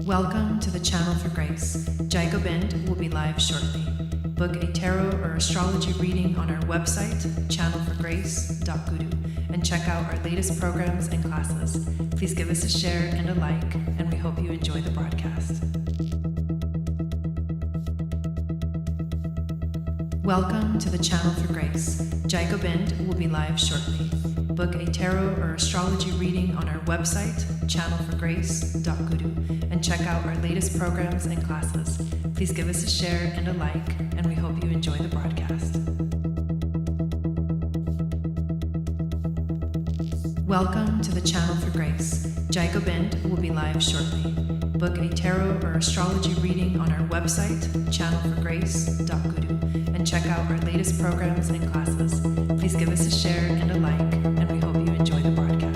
Welcome to the Channel for Grace. Gobind will be live shortly. Book a tarot or astrology reading on our website, channelforgrace.guru, and check out our latest programs and classes. Please give us a share and a like, and we hope you enjoy the broadcast. Welcome to the Channel for Grace. Gobind will be live shortly. Book a tarot or astrology reading on our website, channelforgrace.guru, and check out our latest programs and classes. Please give us a share and a like, and we hope you enjoy the broadcast. Welcome to the Channel for Grace. Gobind will be live shortly. Book a tarot or astrology reading on our website, channelforgrace.guru, and check out our latest programs and classes. Please give us a share and a like, and we hope you enjoy the broadcast.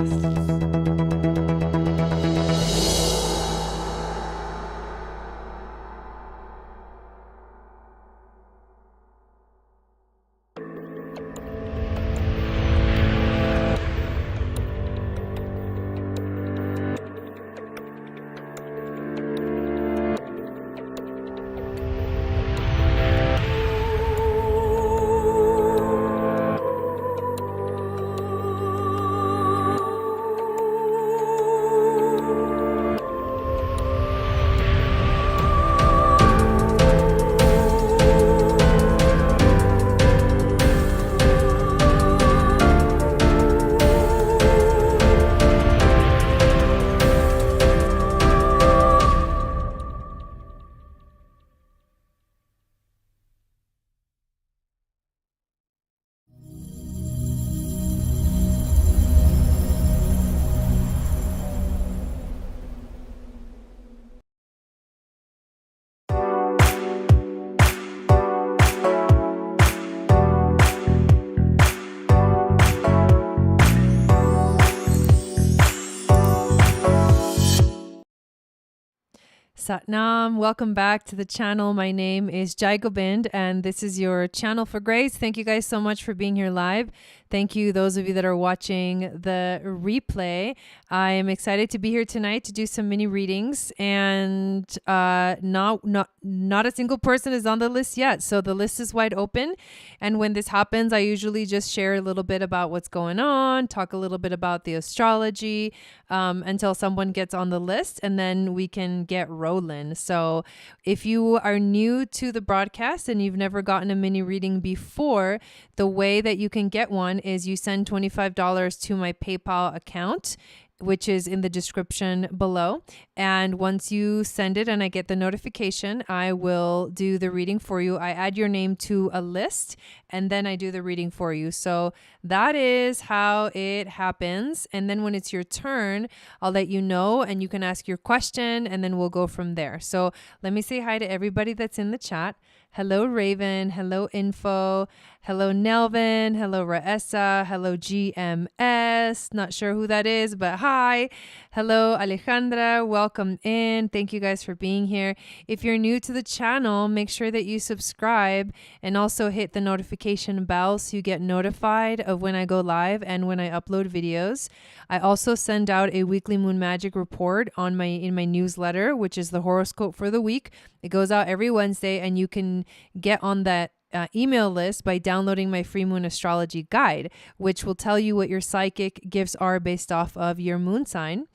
Satnam, welcome back to the channel. My name is Gobind, and this is your Channel for Grace. Thank you guys so much for being here live. Thank you, those of you that are watching the replay. I am excited to be here tonight to do some mini readings, and not a single person is on the list yet. So the list is wide open. And when this happens, I usually just share a little bit about what's going on, talk a little bit about the astrology until someone gets on the list, and then we can get rolling. So if you are new to the broadcast and you've never gotten a mini reading before, the way that you can get one is you send $25 to my PayPal account, which is in the description below. And once you send it and I get the notification, I will do the reading for you. I add your name to a list and then I do the reading for you. So that is how it happens. And then when it's your turn, I'll let you know and you can ask your question and then we'll go from there. So let me say hi to everybody that's in the chat. Hello, Raven. Hello, Info. Hello, Nelvin. Hello, Raessa. Hello, GMS. Not sure who that is, but hi. Hello, Alejandra. Welcome in. Thank you guys for being here. If you're new to the channel, make sure that you subscribe and also hit the notification bell so you get notified of when I go live and when I upload videos. I also send out a weekly moon magic report in my newsletter, which is the horoscope for the week. It goes out every Wednesday, and you can get on that email list by downloading my free moon astrology guide, which will tell you what your psychic gifts are based off of your moon sign.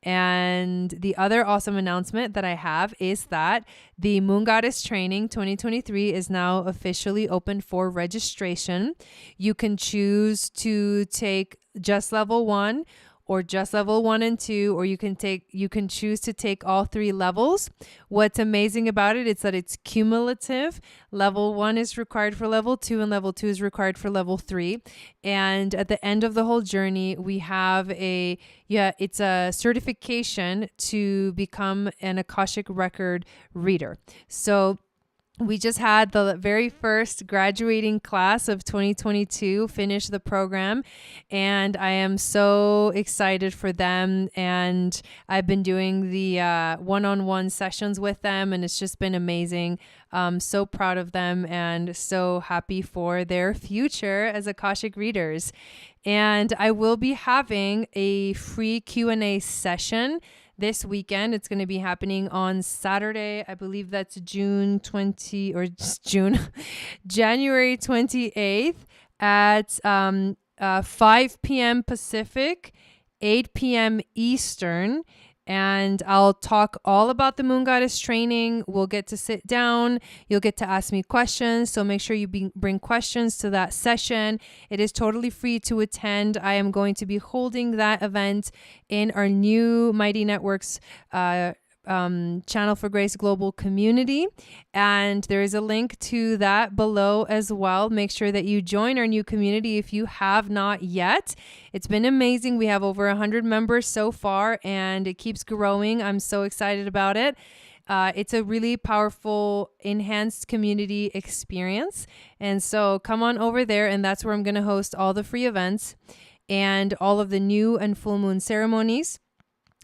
And the other awesome announcement that I have is that the Moon Goddess Training 2023 is now officially open for registration. You can choose to take just level 1 or just level 1 and 2, or you can choose to take all 3 levels. What's amazing about it is that it's cumulative. Level 1 is required for level 2 and level 2 is required for level 3. And at the end of the whole journey, we have it's a certification to become an Akashic record reader. So we just had the very first graduating class of 2022 finish the program, and I am so excited for them. And I've been doing the one-on-one sessions with them, and it's just been amazing. So proud of them and so happy for their future as Akashic readers. And I will be having a free Q&A session this weekend. It's going to be happening on Saturday. I believe that's June 20 or just June, January 28th at 5 p.m. Pacific, 8 p.m. Eastern. And I'll talk all about the Moon Goddess training. We'll get to sit down. You'll get to ask me questions. So make sure you bring questions to that session. It is totally free to attend. I am going to be holding that event in our new Mighty Networks Channel for Grace Global community. And there is a link to that below as well. Make sure that you join our new community if you have not yet. It's been amazing. We have over 100 members so far and it keeps growing. I'm so excited about it. It's a really powerful, enhanced community experience. And so come on over there, and that's where I'm going to host all the free events and all of the new and full moon ceremonies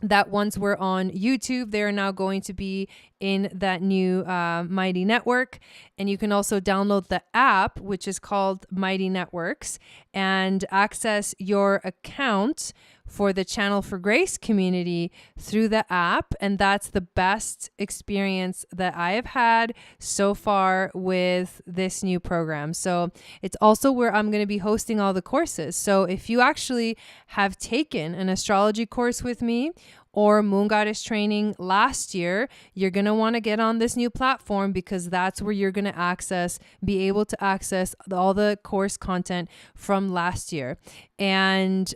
that once were on YouTube, they are now going to be in that new Mighty Network. And you can also download the app, which is called Mighty Networks, and access your account for the Channel for Grace community through the app. And that's the best experience that I have had so far with this new program. So it's also where I'm going to be hosting all the courses. So if you actually have taken an astrology course with me or Moon Goddess training last year, you're going to want to get on this new platform, because that's where you're going to be able to access all the course content from last year. And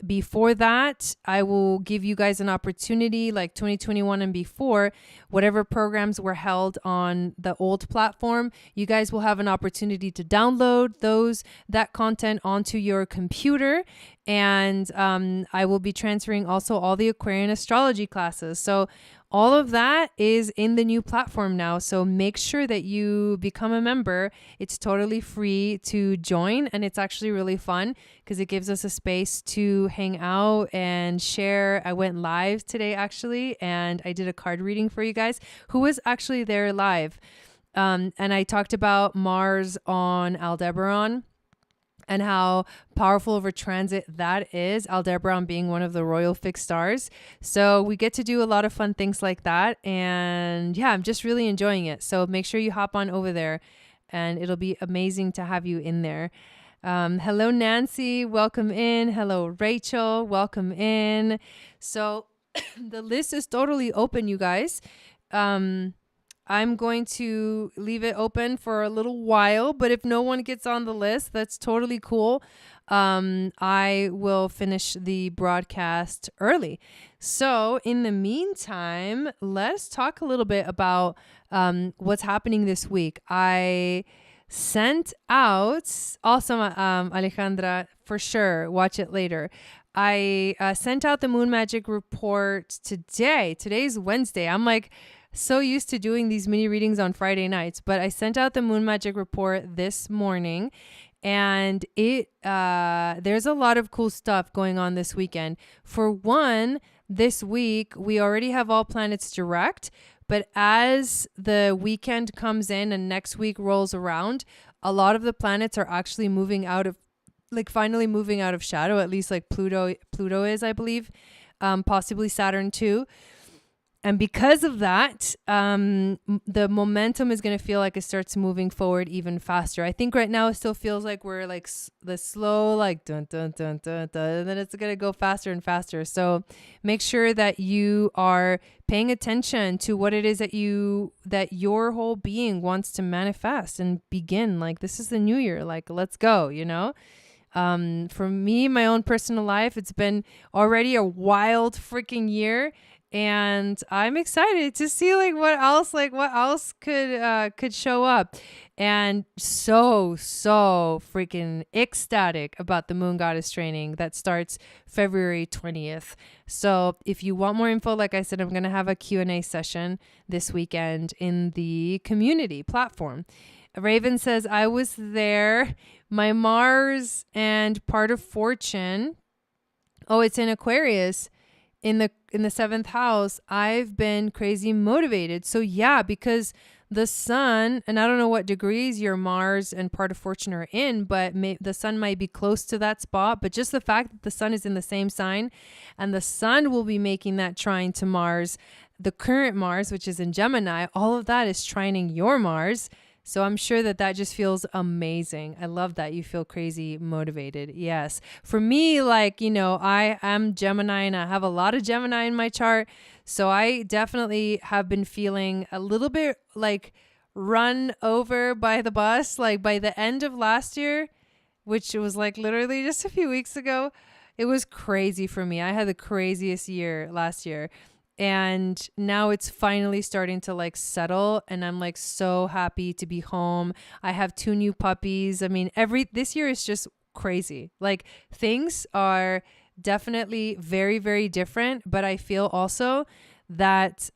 before that, I will give you guys an opportunity, like 2021 and before, whatever programs were held on the old platform, you guys will have an opportunity to download that content onto your computer. And I will be transferring also all the Aquarian astrology classes. So all of that is in the new platform now. So make sure that you become a member. It's totally free to join, and it's actually really fun because it gives us a space to hang out and share. I went live today actually, and I did a card reading for you guys who was actually there live. And I talked about Mars on Aldebaran and how powerful of a transit that is, Aldebaran being one of the royal fixed stars. So we get to do a lot of fun things like that. And yeah, I'm just really enjoying it. So make sure you hop on over there, and it'll be amazing to have you in there. Hello, Nancy. Welcome in. Hello, Rachel. Welcome in. So the list is totally open, you guys. I'm going to leave it open for a little while, but if no one gets on the list, that's totally cool. I will finish the broadcast early. So in the meantime, let's talk a little bit about what's happening this week. I sent out, awesome, Alejandra, for sure. Watch it later. I sent out the Moon Magic report today. Today's Wednesday. I'm like so used to doing these mini readings on Friday nights, but I sent out the Moon Magic report this morning, and there's a lot of cool stuff going on this weekend. For one, this week we already have all planets direct, but as the weekend comes in and next week rolls around, a lot of the planets are actually moving out of, like, finally moving out of shadow. At least like Pluto is, I believe, possibly Saturn too. And because of that, the momentum is going to feel like it starts moving forward even faster. I think right now it still feels like we're like the slow, like dun, dun, dun, dun, dun, and then it's going to go faster and faster. So make sure that you are paying attention to what it is that your whole being wants to manifest and begin. Like, this is the new year. Like, let's go, you know? For me, my own personal life, it's been already a wild freaking year. And I'm excited to see what else could show up, and so freaking ecstatic about the Moon Goddess training that starts February 20th. So if you want more info, like I said, I'm going to have a Q&A session this weekend in the community platform. Raven says, I was there. My Mars and part of Fortune. Oh, it's in Aquarius. In the 7th house, I've been crazy motivated. So yeah, because The sun, and I don't know what degrees your Mars and part of fortune are in, but the sun might be close to that spot. But just the fact that the sun is in the same sign and the sun will be making that trine to Mars, the current Mars, which is in Gemini, all of that is trining your Mars. So I'm sure that that just feels amazing. I love that you feel crazy motivated. Yes. For me, like, you know, I am Gemini and I have a lot of Gemini in my chart. So I definitely have been feeling a little bit like run over by the bus, like by the end of last year, which was like literally just a few weeks ago. It was crazy for me. I had the craziest year last year. And now it's finally starting to like settle, and I'm like so happy to be home. I have 2 new puppies. I mean, this year is just crazy. Like things are definitely very, very different, but I feel also that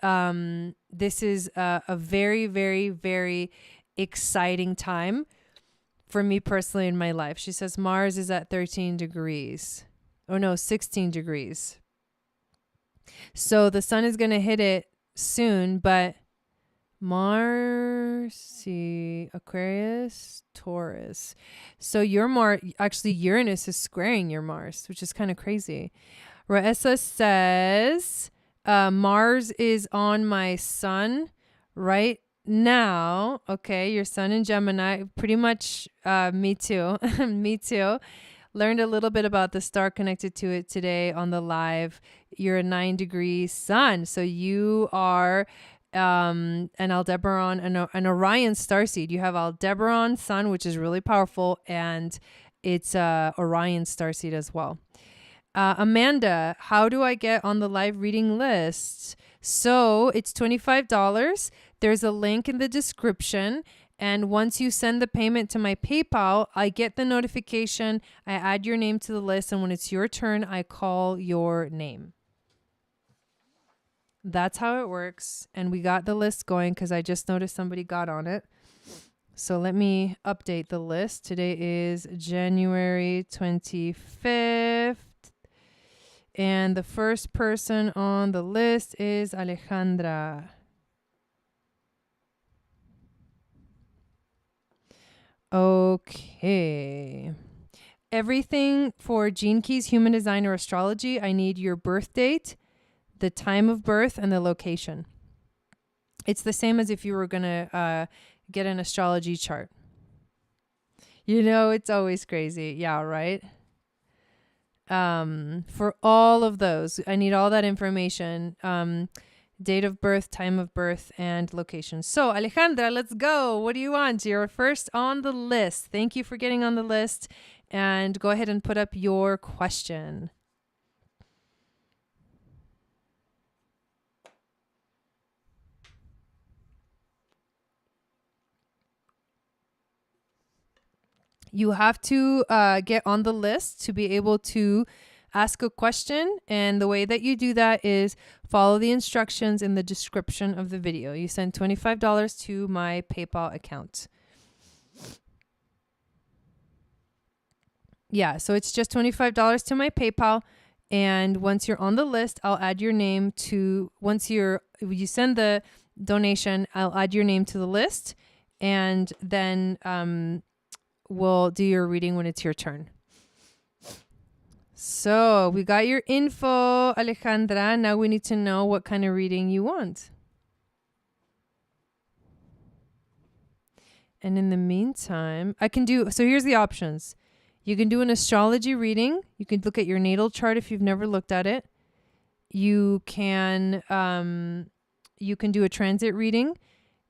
this is a very, very, very exciting time for me personally in my life. She says Mars is at 13 degrees. Oh no, 16 degrees. So the sun is going to hit it soon, but Mars, see, Aquarius, Taurus. So your Mars, actually Uranus is squaring your Mars, which is kind of crazy. Raessa says, Mars is on my sun right now. Okay, your sun in Gemini, pretty much me too. Me too. Learned a little bit about the star connected to it today on the live. You're a 9-degree sun. So you are an Aldebaran, an Orion starseed. You have Aldebaran sun, which is really powerful. And it's Orion starseed as well. Amanda, how do I get on the live reading list? So it's $25. There's a link in the description. And once you send the payment to my PayPal, I get the notification. I add your name to the list. And when it's your turn, I call your name. That's how it works. And we got the list going because I just noticed somebody got on it. So let me update the list. Today is January 25th. And the first person on the list is Alejandra. Okay. Everything for Gene Keys, Human Design, or Astrology, I need your birth date, the time of birth, and the location. It's the same as if you were going to get an astrology chart. You know, it's always crazy. Yeah, right? For all of those, I need all that information. Date of birth, time of birth, and location. So, Alejandra, let's go. What do you want? You're first on the list. Thank you for getting on the list. And go ahead and put up your question. You have to get on the list to be able to ask a question. And the way that you do that is follow the instructions in the description of the video. You send $25 to my PayPal account. Yeah, so it's just $25 to my PayPal. And once you're on the list, I'll add your name to, you send the donation, I'll add your name to the list. And then we'll do your reading when it's your turn. So we got your info, Alejandra. Now we need to know what kind of reading you want. And in the meantime, so here's the options. You can do an astrology reading. You can look at your natal chart if you've never looked at it. You can do a transit reading.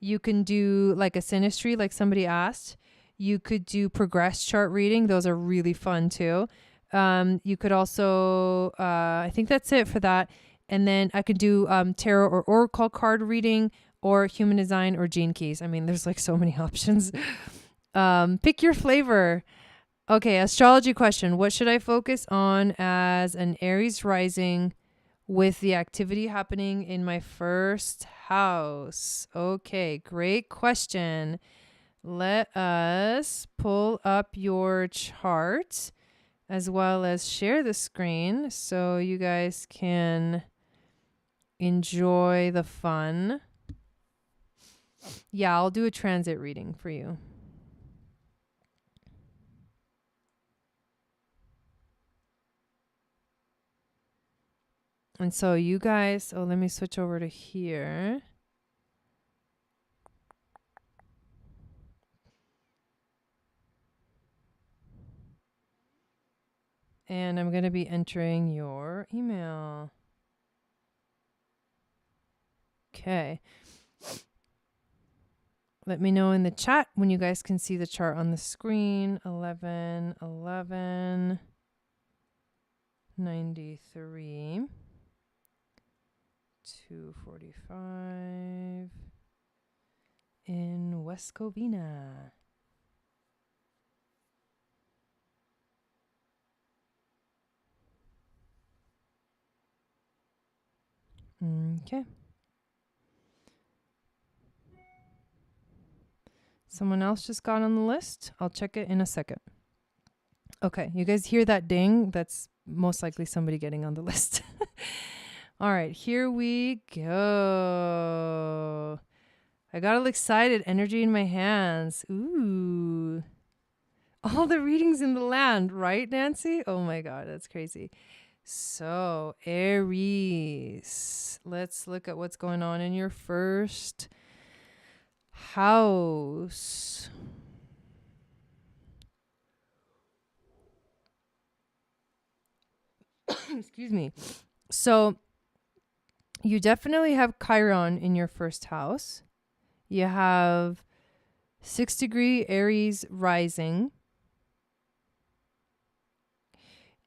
You can do like a synastry, like somebody asked. You could do progress chart reading. Those are really fun too. You could also, I think that's it for that. And then I could do tarot or oracle card reading, or human design, or Gene Keys. I mean, there's like so many options. Pick your flavor. Okay, astrology question. What should I focus on as an Aries rising with the activity happening in my first house? Okay, great question. Let us pull up your chart as well as share the screen so you guys can enjoy the fun. Yeah, I'll do a transit reading for you. And so you guys, let me switch over to here. And I'm going to be entering your email. Okay. Let me know in the chat when you guys can see the chart on the screen. 11, 11, 93, 245 in West Covina. Okay. Someone else just got on the list. I'll check it in a second. Okay, you guys hear that ding? That's most likely somebody getting on the list. All right, here we go. I got all excited, energy in my hands. Ooh. All the readings in the land, right, Nancy? Oh my God, that's crazy. So, Aries, let's look at what's going on in your first house. Excuse me. So, you definitely have Chiron in your first house. You have 6-degree Aries rising.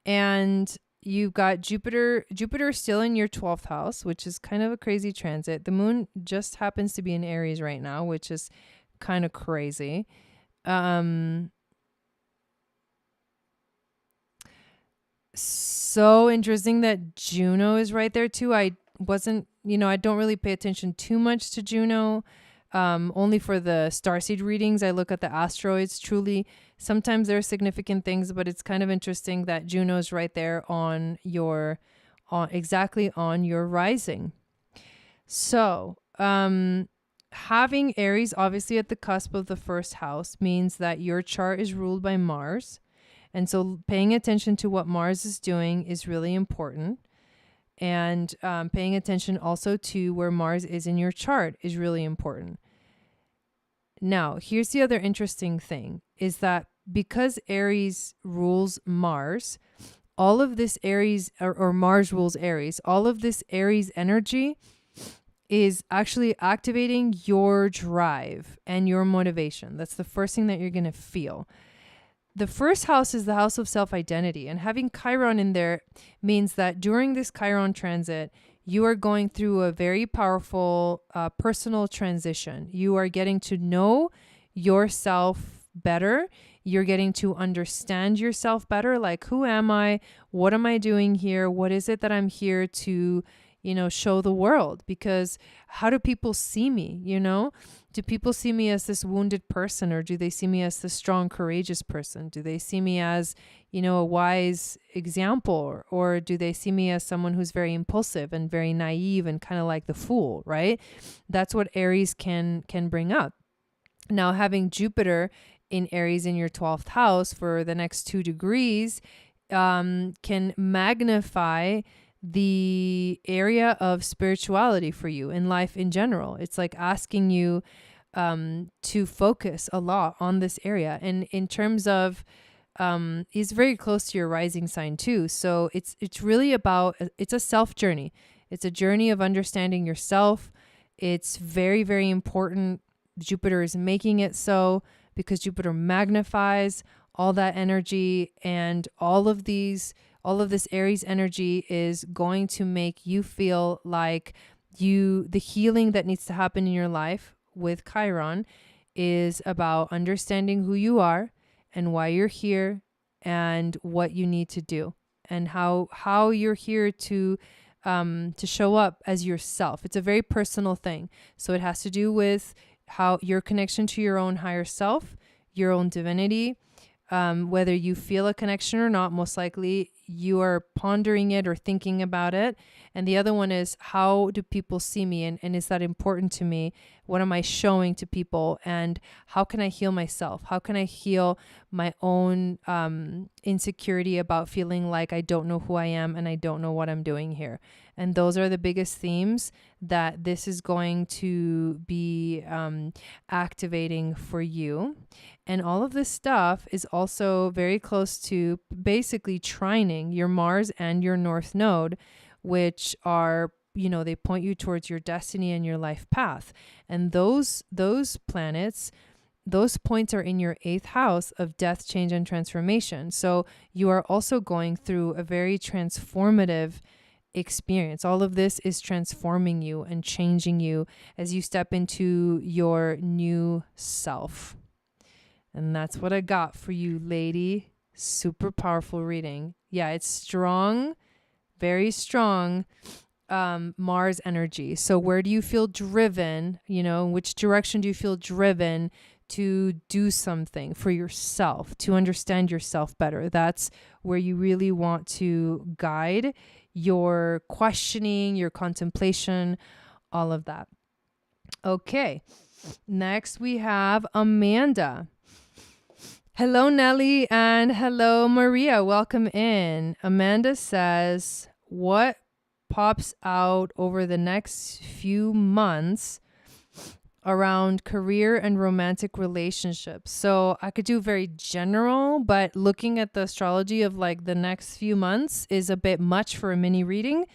And you've got Jupiter still in your 12th house, which is kind of a crazy transit. The moon just happens to be in Aries right now, which is kind of crazy. So interesting that Juno is right there too. I don't really pay attention too much to Juno. Only for the starseed readings, I look at the asteroids. Truly, sometimes there are significant things, but it's kind of interesting that Juno is right there on your rising. So, having Aries obviously at the cusp of the first house means that your chart is ruled by Mars. And so paying attention to what Mars is doing is really important. And paying attention also to where Mars is in your chart is really important. Now, here's the other interesting thing, is that because Aries rules Mars, all of this Aries, or Mars rules Aries, all of this Aries energy is actually activating your drive and your motivation. That's the first thing that you're going to feel. The first house is the house of self-identity, and having Chiron in there means that during this Chiron transit, you are going through a very powerful personal transition. You are getting to know yourself better. You're getting to understand yourself better. Like, who am I? What am I doing here? What is it that I'm here to, show the world? Because how do people see me? Do people see me as this wounded person, or do they see me as the strong, courageous person? Do they see me as, a wise example, or do they see me as someone who's very impulsive and very naive and kind of like the fool, right? That's what Aries can bring up. Now, having Jupiter in Aries in your 12th house for the next 2 degrees can magnify the area of spirituality for you in life in general. It's like asking you to focus a lot on this area. And in terms of, it's very close to your rising sign too. So it's really about, it's a self journey. It's a journey of understanding yourself. It's very, very important. Jupiter is making it so, because Jupiter magnifies all that energy, and all of this Aries energy is going to make you feel like the healing that needs to happen in your life with Chiron is about understanding who you are and why you're here and what you need to do, and how you're here to show up as yourself. It's a very personal thing. So it has to do with how your connection to your own higher self, your own divinity, whether you feel a connection or not. Most likely you are pondering it or thinking about it. And the other one is, how do people see me? And is that important to me? What am I showing to people? And how can I heal myself? How can I heal my own insecurity about feeling like I don't know who I am and I don't know what I'm doing here? And those are the biggest themes that this is going to be activating for you. And all of this stuff is also very close to basically trining your Mars and your North Node, which are, they point you towards your destiny and your life path. And those planets, those points are in your 8th house of death, change, and transformation. So you are also going through a very transformative experience. All of this is transforming you and changing you as you step into your new self. And that's what I got for you, lady. Super powerful reading. Yeah, it's strong, very strong Mars energy. So where do you feel driven? Which direction do you feel driven to do something for yourself, to understand yourself better? That's where you really want to guide your questioning, your contemplation, all of that. Okay. Next we have Amanda. Hello, Nelly, and hello, Maria. Welcome in. Amanda says, what pops out over the next few months around career and romantic relationships? So I could do very general, but looking at the astrology of like the next few months is a bit much for a mini reading.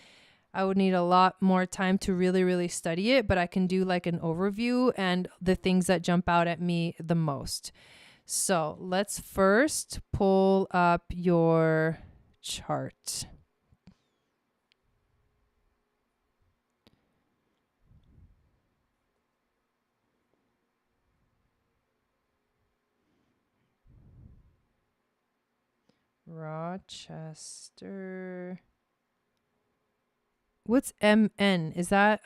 I would need a lot more time to really, really study it, but I can do like an overview and the things that jump out at me the most. So let's first pull up your chart. Rochester. What's MN? Is that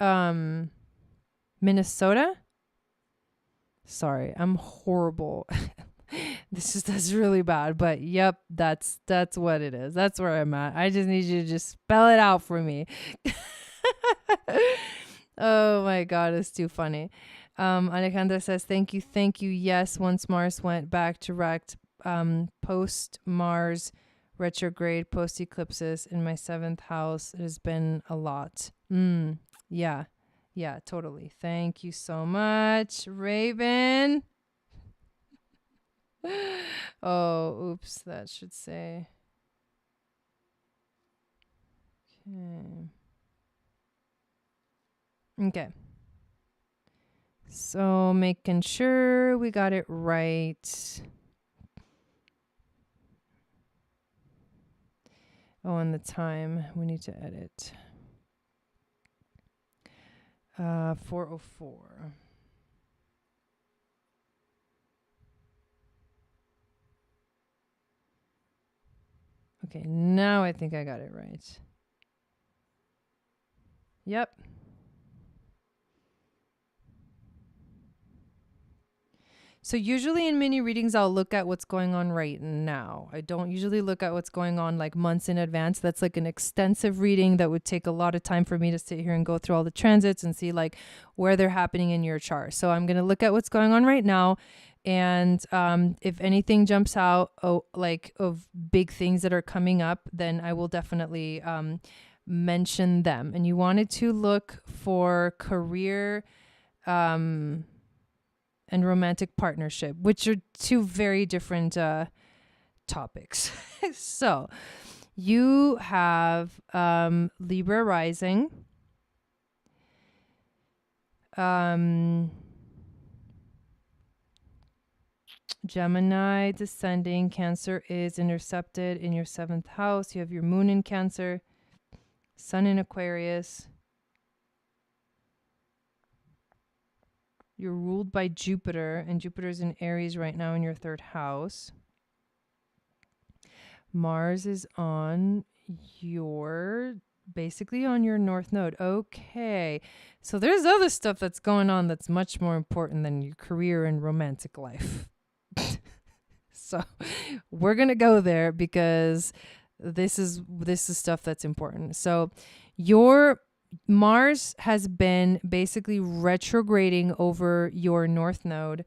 Minnesota? Sorry, I'm horrible. That's really bad, but yep, that's what it is. That's where I'm at. I just need you to just spell it out for me. Oh my God, it's too funny. Alejandra says, thank you. Yes, once Mars went back direct, post Mars retrograde, post eclipses in my 7th house, it has been a lot. Yeah, totally. Thank you so much, Raven. Oh, oops, that should say. Okay. So making sure we got it right. Oh, and the time we need to edit. 4:04. Okay, now I think I got it right. Yep. So usually in mini readings, I'll look at what's going on right now. I don't usually look at what's going on like months in advance. That's like an extensive reading that would take a lot of time for me to sit here and go through all the transits and see like where they're happening in your chart. So I'm going to look at what's going on right now. And if anything jumps out like of big things that are coming up, then I will definitely mention them. And you wanted to look for career and romantic partnership, which are two very different topics. So you have Libra rising, Gemini descending, Cancer is intercepted in your 7th house. You have your moon in Cancer, Sun in Aquarius. You're ruled by Jupiter, and Jupiter's in Aries right now in your 3rd house. Mars is on basically on your North Node. Okay. So there's other stuff that's going on that's much more important than your career and romantic life. So we're going to go there because this is stuff that's important. So your Mars has been basically retrograding over your north node,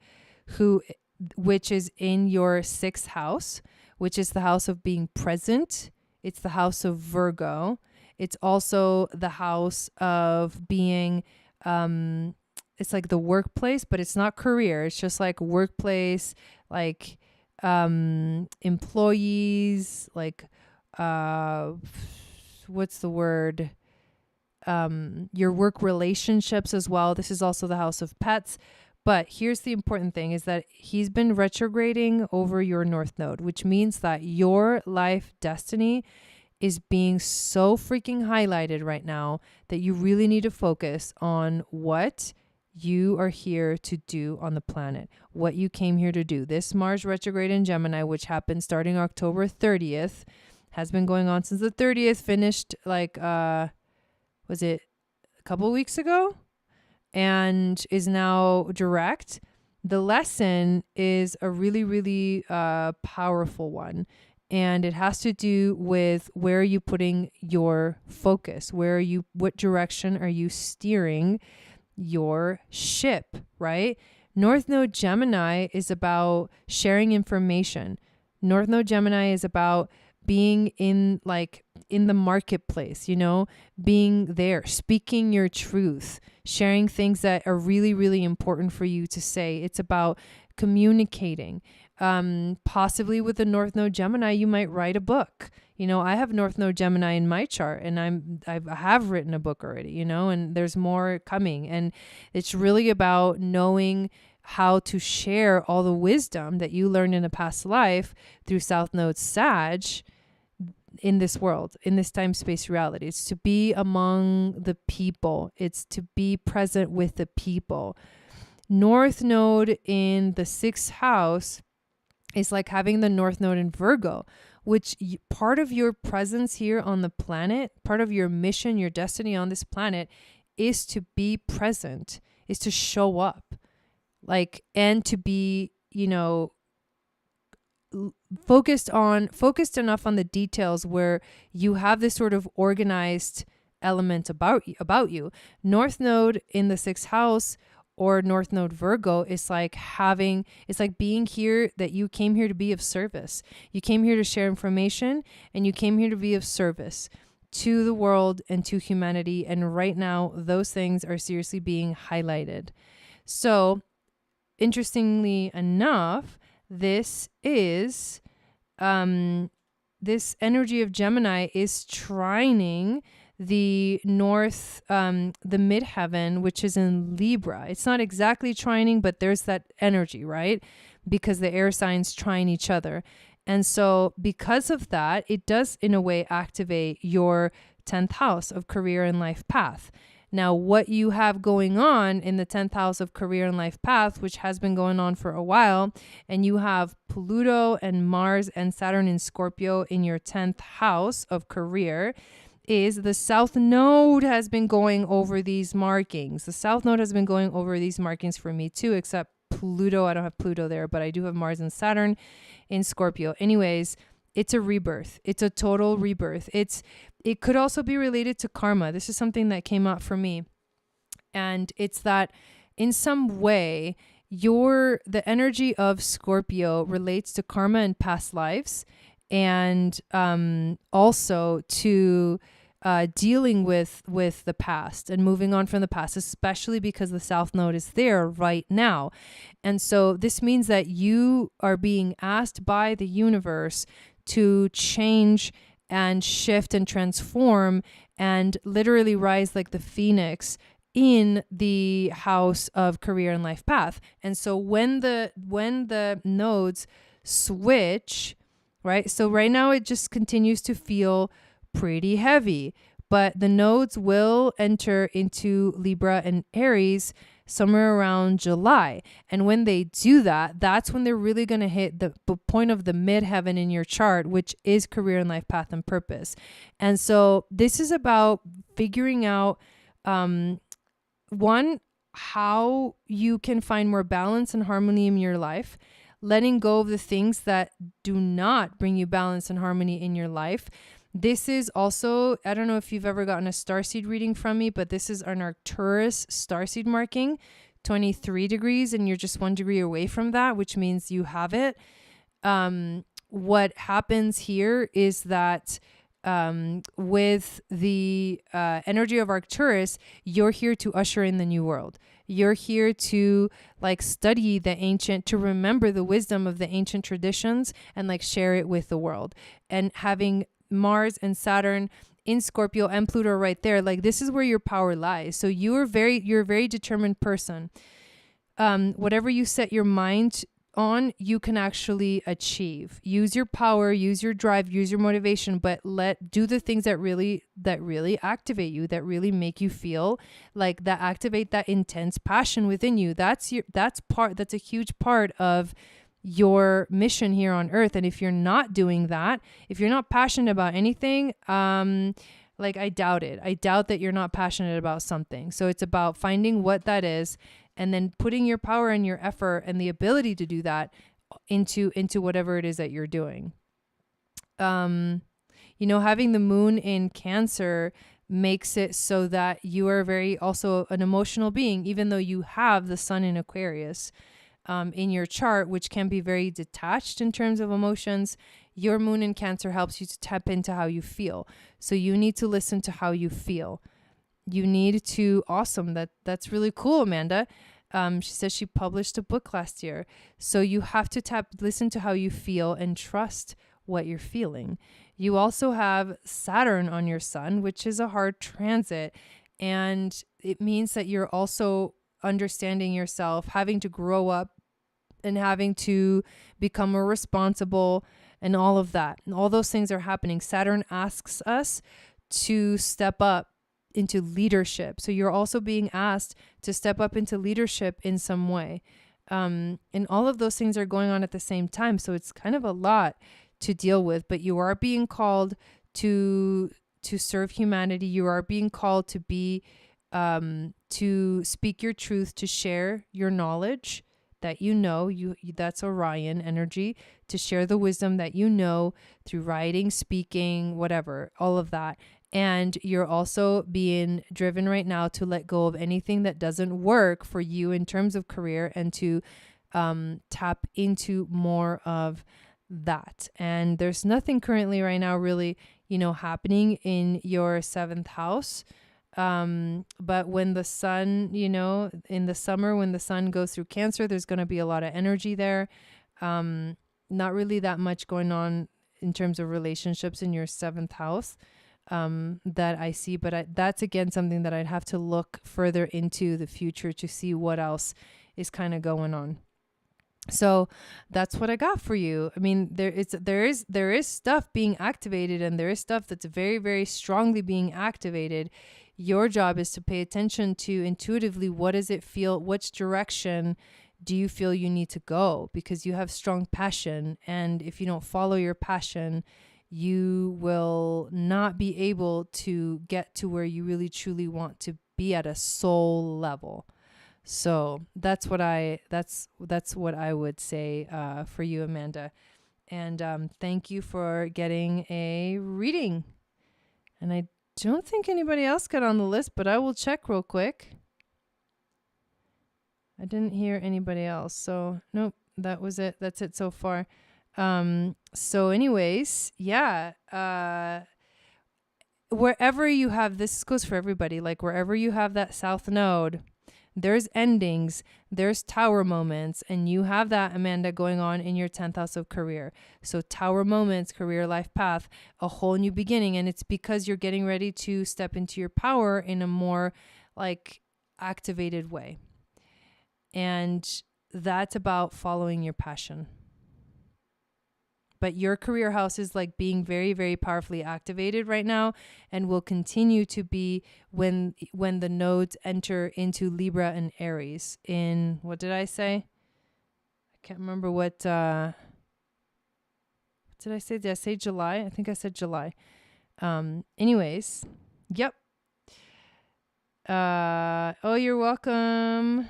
which is in your 6th house, which is the house of being present. It's the house of Virgo. It's also the house of being, it's like the workplace, but it's not career. It's just like workplace, like employees, like what's the word? Your work relationships as well. This is also the house of pets. But here's the important thing is that he's been retrograding over your north node, which means that your life destiny is being so freaking highlighted right now that you really need to focus on what you are here to do on the planet, what you came here to do. This Mars retrograde in Gemini, which happened starting October 30th, has been going on since the 30th, finished like, was it a couple of weeks ago? And is now direct. The lesson is a really, really powerful one. And it has to do with where are you putting your focus? What direction are you steering your ship, right? North Node Gemini is about sharing information. North Node Gemini is about being in the marketplace, being there, speaking your truth, sharing things that are really, really important for you to say. It's about communicating. Possibly with the North Node Gemini, you might write a book. I have North Node Gemini in my chart, and I have written a book already, and there's more coming. And it's really about knowing how to share all the wisdom that you learned in a past life through South Node Sag in this world, in this time space reality. It's to be among the people. It's to be present with the people. North Node in the 6th house is like having the North Node in Virgo, which part of your presence here on the planet, part of your mission, your destiny on this planet is to be present, is to show up, and to be, focused enough on the details where you have this sort of organized element about you. North Node in the 6th house or North Node Virgo is like being here, that you came here to be of service. You came here to share information, and you came here to be of service to the world and to humanity. And right now, those things are seriously being highlighted. So interestingly enough, this is, this energy of Gemini is trining the north, the midheaven, which is in Libra. It's not exactly trining, but there's that energy, right? Because the air signs trine each other. And so because of that, it does in a way activate your 10th house of career and life path. Now, what you have going on in the 10th house of career and life path, which has been going on for a while, and you have Pluto and Mars and Saturn in Scorpio in your 10th house of career, is the South Node has been going over these markings. The South Node has been going over these markings for me too, except Pluto. I don't have Pluto there, but I do have Mars and Saturn in Scorpio. Anyways, it's a rebirth. It's a total rebirth. It could also be related to karma. This is something that came out for me. And it's that in some way, the energy of Scorpio relates to karma and past lives, and also to dealing with the past and moving on from the past, especially because the South Node is there right now. And so this means that you are being asked by the universe to change and shift and transform and literally rise like the phoenix in the house of career and life path. And so when the nodes switch, right? So right now it just continues to feel pretty heavy, but the nodes will enter into Libra and Aries somewhere around July. And when they do that, that's when they're really going to hit the point of the midheaven in your chart, which is career and life path and purpose. And so this is about figuring out, one, how you can find more balance and harmony in your life. letting go of the things that do not bring you balance and harmony in your life. This is also, I don't know if you've ever gotten a starseed reading from me, but this is an Arcturus starseed marking, 23 degrees, and you're just 1 degree away from that, which means you have it. What happens here is that with the energy of Arcturus, you're here to usher in the new world. You're here to like study the ancient, to remember the wisdom of the ancient traditions and like share it with the world. And having Mars and Saturn in Scorpio and Pluto right there, like this is where your power lies. So you're a very determined person. Whatever you set your mind on, you can actually achieve. Use your power, use your drive, use your motivation, but do the things that really activate you, that really make you feel like that, activate that intense passion within you. That's a huge part of your mission here on earth. And if you're not doing that, if you're not passionate about anything, like I doubt it. I doubt that you're not passionate about something. So it's about finding what that is and then putting your power and your effort and the ability to do that into whatever it is that you're doing. Having the moon in Cancer makes it so that you are very also an emotional being, even though you have the sun in Aquarius in your chart, which can be very detached in terms of emotions. Your moon in Cancer helps you to tap into how you feel. So you need to listen to how you feel. You need to, awesome. That's really cool, Amanda. She says she published a book last year. So you have to listen to how you feel and trust what you're feeling. You also have Saturn on your sun, which is a hard transit. And it means that you're also understanding yourself, having to grow up and having to become more responsible and all of that. And all those things are happening. Saturn asks us to step up into leadership. So you're also being asked to step up into leadership in some way. And all of those things are going on at the same time. So it's kind of a lot to deal with, but you are being called to serve humanity. You are being called to be, to speak your truth, to share your knowledge that that's Orion energy, to share the wisdom that you know through writing, speaking, whatever, all of that. And you're also being driven right now to let go of anything that doesn't work for you in terms of career and to tap into more of that. And there's nothing currently right now really, happening in your 7th house. But when the sun, in the summer, when the sun goes through Cancer, there's going to be a lot of energy there. Not really that much going on in terms of relationships in your 7th house, that I see, but that's again, something that I'd have to look further into the future to see what else is kind of going on. So that's what I got for you. I mean, there is stuff being activated, and there is stuff that's very, very strongly being activated. Your job is to pay attention to intuitively, what does it feel? Which direction do you feel you need to go? Because you have strong passion. And if you don't follow your passion, you will not be able to get to where you really truly want to be at a soul level. So that's what I would say for you, Amanda. And thank you for getting a reading. And I don't think anybody else got on the list, but I will check real quick. I didn't hear anybody else. So nope, that was it. That's it so far. So anyways, yeah. Wherever you have, this goes for everybody, like wherever you have that south node, there's endings, there's tower moments, and you have that, Amanda, going on in your 10th house of career. So tower moments, career life path, a whole new beginning. And it's because you're getting ready to step into your power in a more like activated way. And that's about following your passion. But your career house is like being very, very powerfully activated right now, and will continue to be when the nodes enter into Libra and Aries in, what did I say? I can't remember what did I say? Did I say July? I think I said July. Anyways, yep. Oh, you're welcome.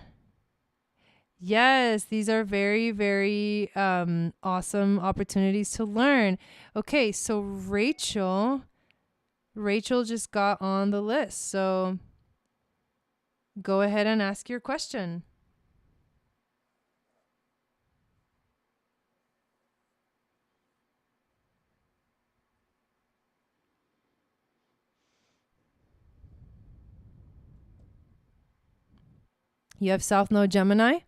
Yes, these are very, very awesome opportunities to learn. Okay, so Rachel just got on the list. So go ahead and ask your question. You have South Node Gemini?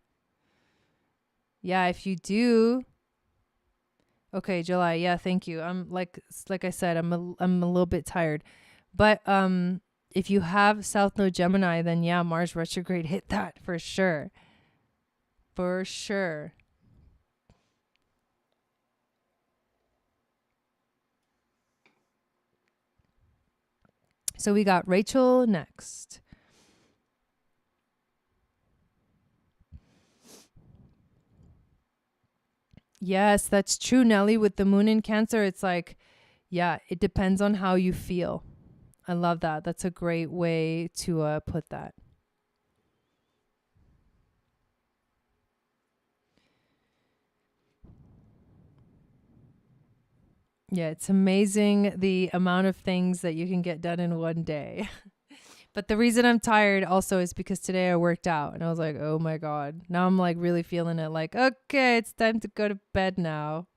Yeah, if you do. Okay, July. Yeah, thank you. I'm like I said, I'm a little bit tired. But if you have South Node Gemini, then yeah, Mars retrograde hit that for sure. For sure. So we got Rachel next. Yes, that's true, Nelly. With the moon in Cancer, it's like, yeah, it depends on how you feel. I love that. That's a great way to put that. Yeah, it's amazing the amount of things that you can get done in one day. But the reason I'm tired also is because today I worked out and I was like, oh my God. Now I'm like really feeling it like, okay, it's time to go to bed now.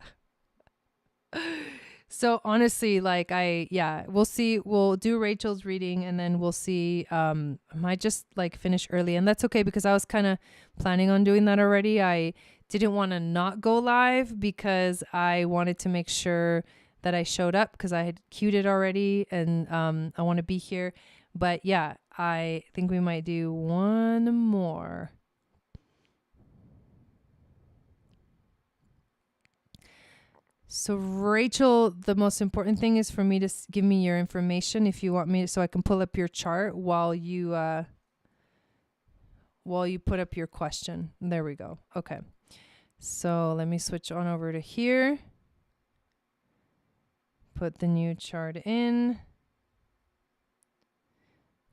So honestly, like we'll see. We'll do Rachel's reading and then we'll see. I might just like finish early and that's okay because I was kind of planning on doing that already. I didn't want to not go live because I wanted to make sure that I showed up because I had queued it already and I want to be here. But yeah, I think we might do one more. So Rachel, the most important thing is for me to give me your information if you want me, so I can pull up your chart while you put up your question. There we go. Okay. So let me switch on over to here. Put the new chart in.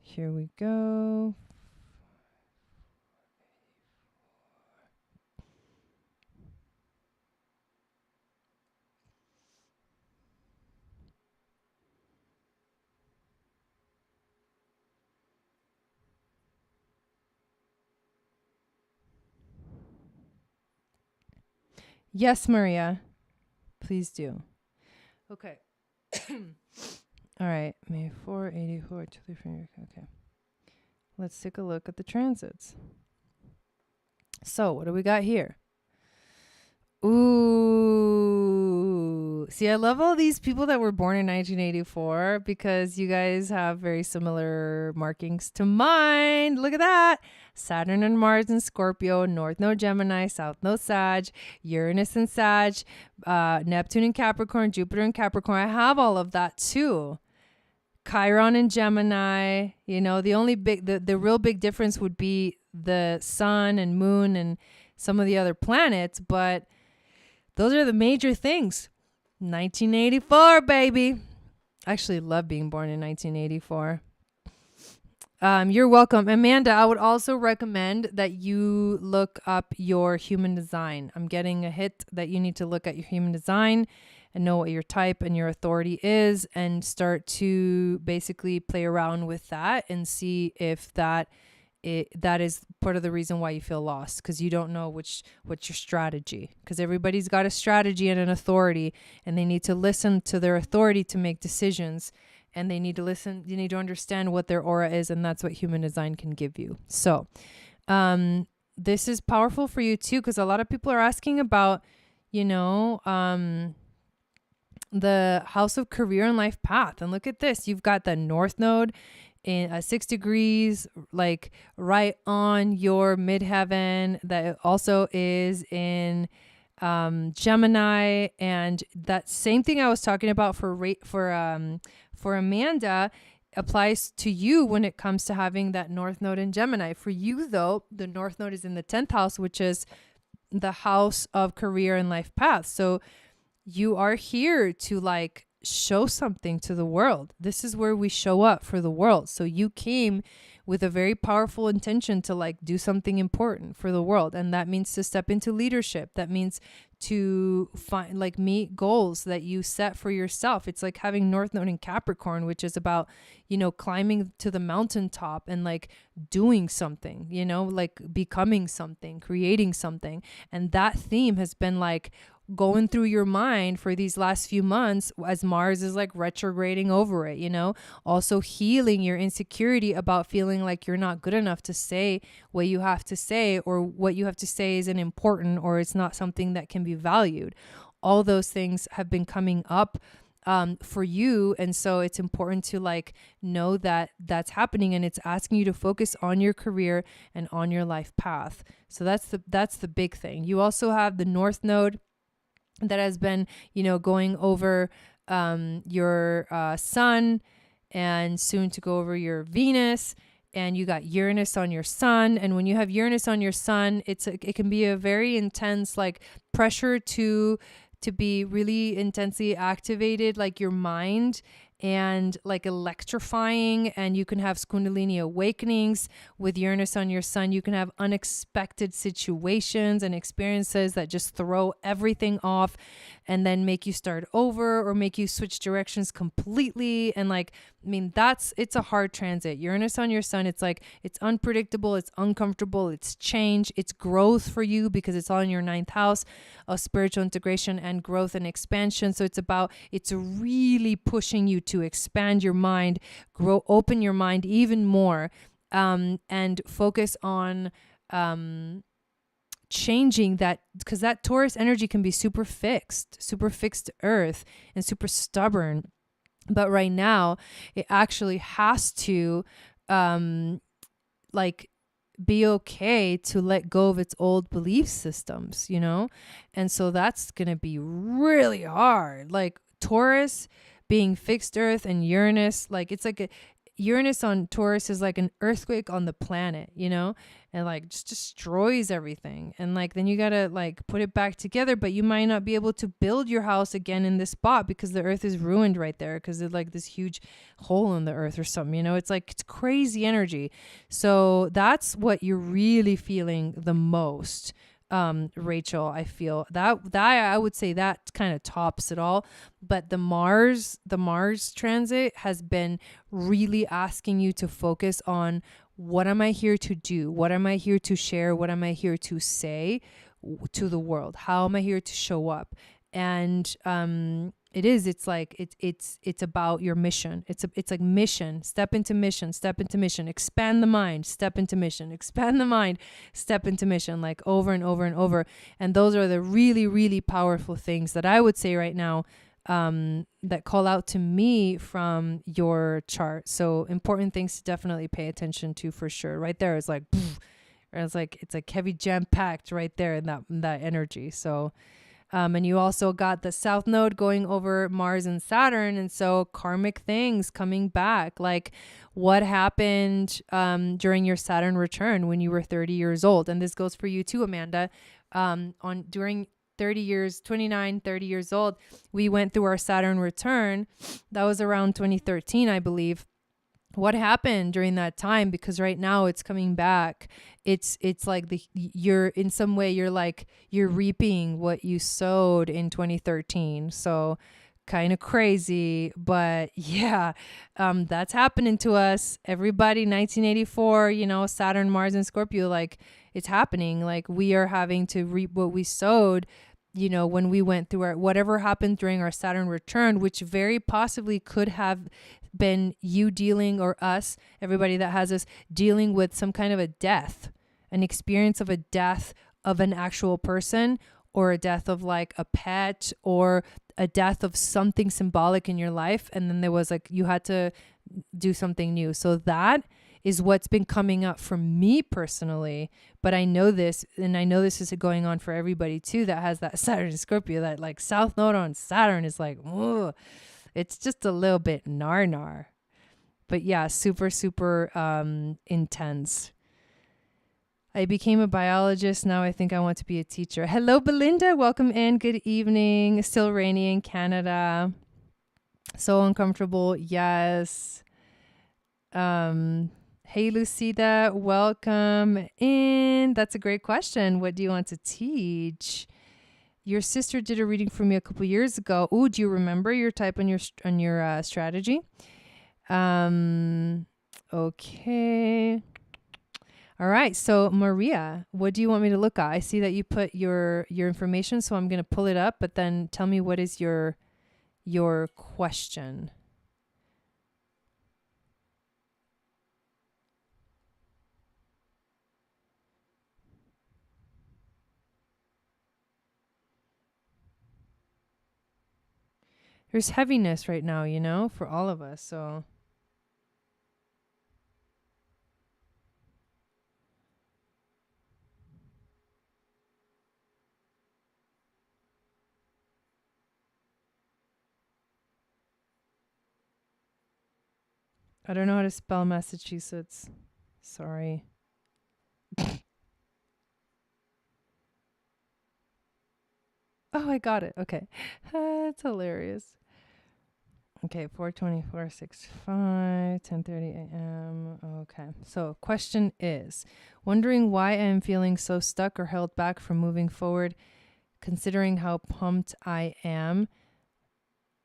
Here we go. Yes, Maria. Please do. Okay. All right. May 484. Okay. Let's take a look at the transits. So, what do we got here? Ooh. See, I love all these people that were born in 1984 because you guys have very similar markings to mine. Look at that. Saturn and Mars in Scorpio, North Node Gemini, South Node Sag, Uranus in Sag, Neptune in Capricorn, Jupiter in Capricorn. I have all of that too. Chiron in Gemini. You know, the only the real big difference would be the sun and moon and some of the other planets, but those are the major things. 1984, baby. I actually love being born in 1984. You're welcome. Amanda, I would also recommend that you look up your human design. I'm getting a hit that you need to look at your human design and know what your type and your authority is and start to basically play around with that and see if that is part of the reason why you feel lost, because you don't know what's your strategy, because everybody's got a strategy and an authority and they need to listen to their authority to make decisions, and you need to understand what their aura is, and that's what human design can give you. So this is powerful for you too, because a lot of people are asking about the house of career and life path. And look at this, you've got the North Node in 6 degrees, like right on your midheaven, that also is in Gemini. And that same thing I was talking about for Amanda applies to you when it comes to having that North Node in Gemini. For you though, the North Node is in the 10th house, which is the house of career and life path. So you are here to like show something to the world. This is where we show up for the world. So you came with a very powerful intention to like do something important for the world. And that means to step into leadership. That means to find, like, meet goals that you set for yourself. It's like having North Node in Capricorn, which is about, you know, climbing to the mountaintop and like doing something, you know, like becoming something, creating something. And that theme has been like going through your mind for these last few months as Mars is like retrograding over it, you know, also healing your insecurity about feeling like you're not good enough to say what you have to say, or what you have to say isn't important, or it's not something that can be valued. All those things have been coming up for you. And so it's important to like know that that's happening, and it's asking you to focus on your career and on your life path. So that's the big thing. You also have the North Node that has been, you know, going over your sun, and soon to go over your Venus, and you got Uranus on your sun. And when you have Uranus on your sun, it can be a very intense like pressure to be really intensely activated, like your mind, and like electrifying. And you can have Kundalini awakenings with Uranus on your sun. You can have unexpected situations and experiences that just throw everything off and then make you start over, or make you switch directions completely. And like, I mean, it's a hard transit. Uranus on your sun, it's like, it's unpredictable, it's uncomfortable, it's change, it's growth for you because it's all in your 9th house of spiritual integration and growth and expansion. So it's really pushing you to expand your mind, open your mind even more, and focus on changing that, because that Taurus energy can be super fixed to earth and super stubborn. But right now it actually has to like be okay to let go of its old belief systems, you know? And so that's going to be really hard. Like Taurus being fixed earth, and Uranus, like it's like Uranus on Taurus is like an earthquake on the planet, you know, and like just destroys everything. And like, then you got to like put it back together, but you might not be able to build your house again in this spot because the earth is ruined right there, because there's like this huge hole in the earth or something, you know, it's like, it's crazy energy. So that's what you're really feeling the most. Rachel, I feel that I would say that kind of tops it all. But the Mars transit has been really asking you to focus on, what am I here to do? What am I here to share? What am I here to say to the world? How am I here to show up? And it's like it's about your mission. It's like mission, step into mission, expand the mind, step into mission, expand the mind, step into mission, like over and over and over. And those are the really, really powerful things that I would say right now that call out to me from your chart. So important things to definitely pay attention to for sure. Right there is like, it's like heavy jam packed right there in that energy. So and you also got the South Node going over Mars and Saturn. And so karmic things coming back, like what happened during your Saturn return when you were 30 years old. And this goes for you too, Amanda. During 30 years old, we went through our Saturn return. That was around 2013, I believe. What happened during that time? Because right now it's coming back. It's like you're in some way, you're reaping what you sowed in 2013. So kind of crazy, but yeah, that's happening to us. Everybody, 1984, you know, Saturn, Mars, and Scorpio, like it's happening. Like we are having to reap what we sowed, you know, when we went through whatever happened during our Saturn return, which very possibly could have been you dealing, or us, everybody that has us dealing with some kind of a death, an experience of a death of an actual person, or a death of like a pet, or a death of something symbolic in your life. And then there was like, you had to do something new. So that is what's been coming up for me personally. But I know this, and I know this is going on for everybody too that has that Saturn and Scorpio, that like South Node on Saturn is like, whoa, it's just a little bit nar. But yeah, super, super intense. I became a biologist. Now I think I want to be a teacher. Hello, Belinda. Welcome in. Good evening. Still rainy in Canada. So uncomfortable. Yes. Hey, Lucida, welcome in. That's a great question. What do you want to teach? Your sister did a reading for me a couple years ago. Oh, do you remember your type on your strategy? Okay. All right. So Maria, what do you want me to look at? I see that you put your information, so I'm going to pull it up, but then tell me what is your question. There's heaviness right now, you know, for all of us. So I don't know how to spell Massachusetts. Sorry. Oh, I got it. Okay. That's hilarious. Okay, 4:24, 6:05, 10:30 a.m. Okay. So, question is, wondering why I am feeling so stuck or held back from moving forward, considering how pumped I am.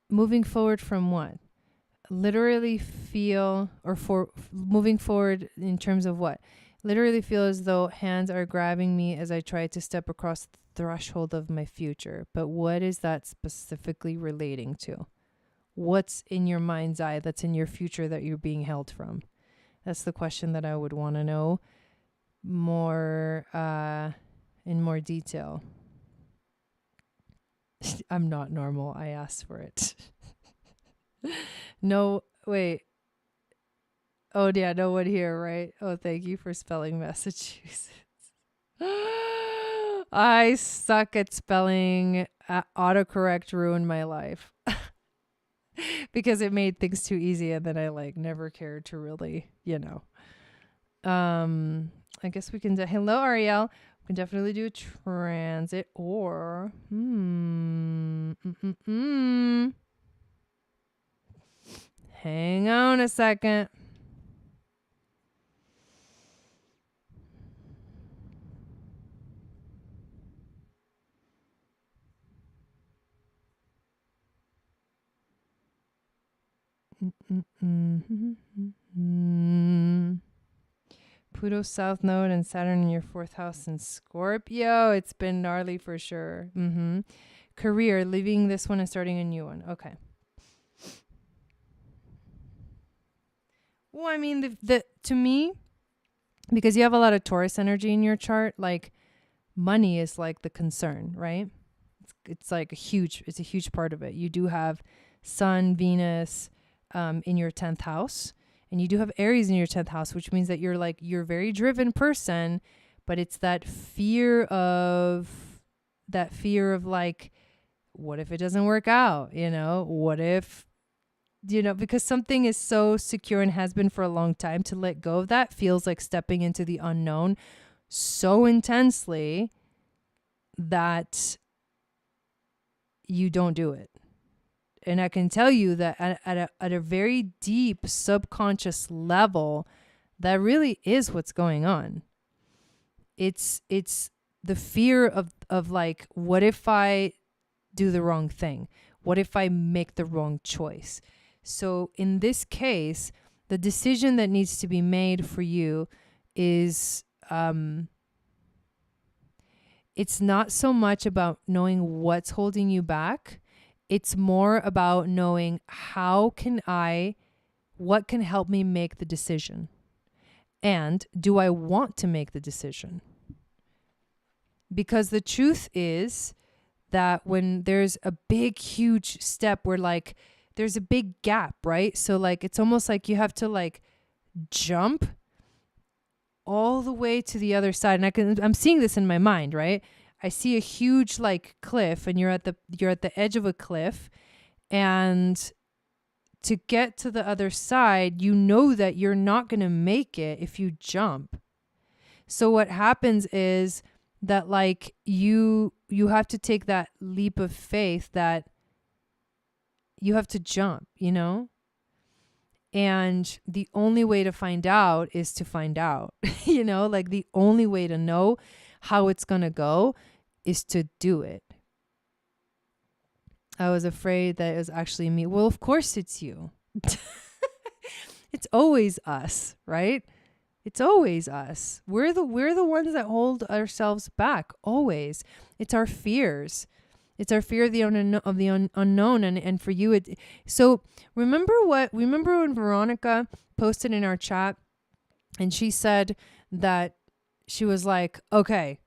Moving forward from what? Literally feel, or for moving forward in terms of what? Literally feel as though hands are grabbing me as I try to step across the threshold of my future. But what is that specifically relating to? What's in your mind's eye that's in your future that you're being held from? That's the question that I would want to know more in more detail. I'm not normal. I asked for it. No, wait. Oh, yeah, no one here, right? Oh, thank you for spelling Massachusetts. I suck at spelling. Autocorrect ruined my life. Because it made things too easy, and then I never cared to really, I guess we can hello Ariel. We can definitely do a transit or hang on a second. Pluto South Node and Saturn in your 4th house in Scorpio. It's been gnarly for sure. Career, leaving this one and starting a new one. Okay. Well, I mean, the to me, because you have a lot of Taurus energy in your chart, money is the concern, right? It's a huge part of it. You do have Sun, Venus, in your 10th house, and you do have Aries in your 10th house, which means that you're a very driven person, but it's that fear of what if it doesn't work out? What if, because something is so secure and has been for a long time, to let go of that feels like stepping into the unknown so intensely that you don't do it. And I can tell you that at a very deep subconscious level, that really is what's going on. It's the fear of what if I do the wrong thing? What if I make the wrong choice? So in this case, the decision that needs to be made for you is, it's not so much about knowing what's holding you back. It's more about knowing what can help me make the decision? And do I want to make the decision? Because the truth is that when there's a big, huge step where there's a big gap, right? So it's almost like you have to jump all the way to the other side. And I'm seeing this in my mind, right? I see a huge cliff, and you're at the edge of a cliff, and to get to the other side, you know that you're not going to make it if you jump. So what happens is that you have to take that leap of faith that you have to jump, and the only way to find out is to find out, like the only way to know how it's going to go is to do it. I was afraid that it was actually me. Well, of course it's you. It's always us, right? It's always us. We're the ones that hold ourselves back. Always. It's our fears. It's our fear of the unknown. And for you, so remember when Veronica posted in our chat and she said that she was like, okay,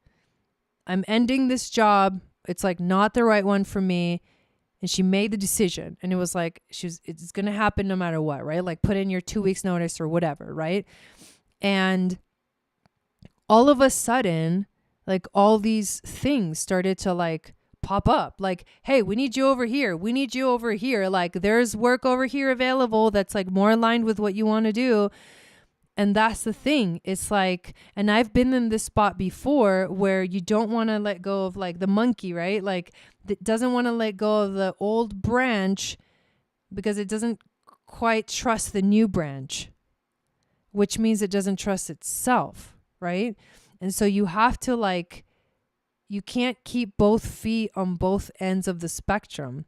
I'm ending this job. It's like not the right one for me. And she made the decision, and it was like, it's going to happen no matter what, right? Like put in your 2 weeks notice or whatever. Right. And all of a sudden, like all these things started to like pop up, like, hey, we need you over here. We need you over here. Like there's work over here available that's like more aligned with what you want to do. And that's the thing. It's like, and I've been in this spot before where you don't want to let go of like the monkey, right? Like it doesn't want to let go of the old branch because it doesn't quite trust the new branch, which means it doesn't trust itself, right? And so you have to like, you can't keep both feet on both ends of the spectrum.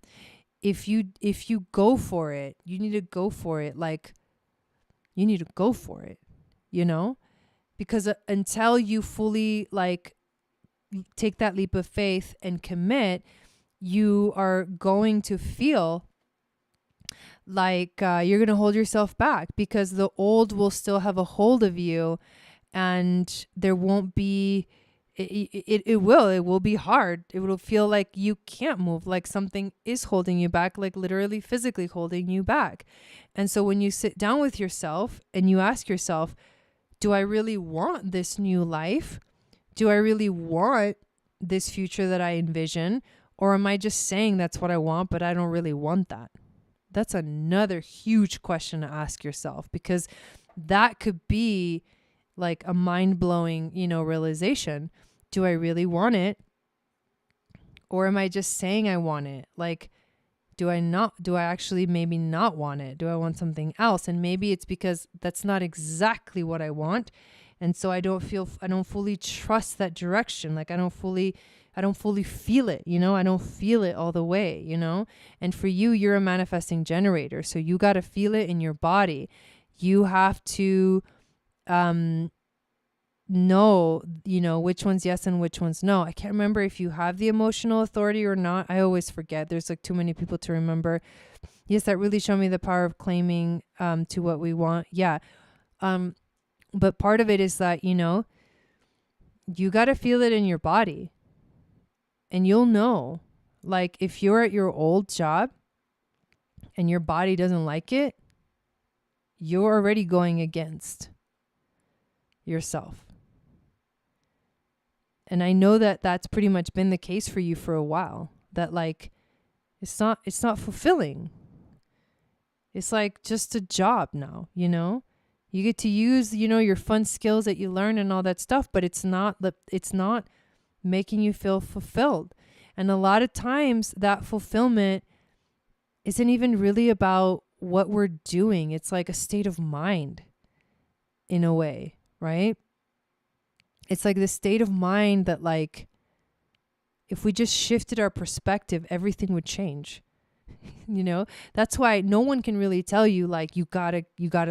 If you go for it, you need to go for it. Like, you need to go for it, because until you fully like take that leap of faith and commit, you are going to feel like you're going to hold yourself back because the old will still have a hold of you, and there won't be, it will be hard. It will feel like you can't move, like something is holding you back, like literally physically holding you back. And so when you sit down with yourself and you ask yourself, do I really want this new life? Do I really want this future that I envision? Or am I just saying that's what I want, but I don't really want that? That's another huge question to ask yourself, because that could be like a mind-blowing, realization. Do I really want it? Or am I just saying I want it? Like, do I actually maybe not want it? Do I want something else? And maybe it's because that's not exactly what I want. And so I don't fully trust that direction. Like I don't fully feel it, I don't feel it all the way, And for you, you're a manifesting generator. So you got to feel it in your body. You have to, know, which one's yes and which one's no. I can't remember if you have the emotional authority or not. I always forget. There's like too many people to remember. Yes, that really showed me the power of claiming to what we want. Yeah. But part of it is that, you got to feel it in your body. And you'll know, like if you're at your old job and your body doesn't like it, you're already going against yourself. And I know that that's pretty much been the case for you for a while, that like, it's not fulfilling. It's like just a job now, you get to use, your fun skills that you learn and all that stuff, but it's not making you feel fulfilled. And a lot of times that fulfillment isn't even really about what we're doing. It's like a state of mind in a way, right? It's like the state of mind that like, if we just shifted our perspective, everything would change. That's why no one can really tell you like, you gotta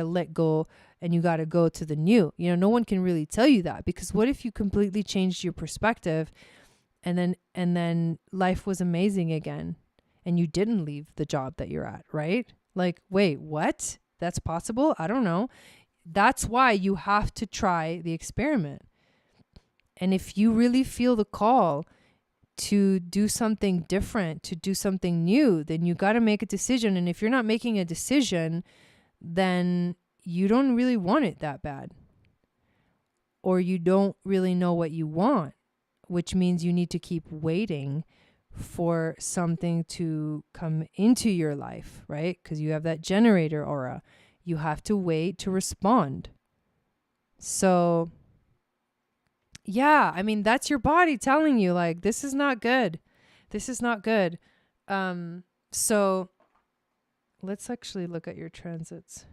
let go and you gotta go to the new, no one can really tell you that, because what if you completely changed your perspective and then life was amazing again and you didn't leave the job that you're at, right? Like, wait, what? That's possible? I don't know. That's why you have to try the experiment. And if you really feel the call to do something different, to do something new, then you got to make a decision. And if you're not making a decision, then you don't really want it that bad. Or you don't really know what you want, which means you need to keep waiting for something to come into your life, right? Because you have that generator aura. You have to wait to respond. So yeah, I mean, that's your body telling you like, this is not good. This is not good. So let's actually look at your transits.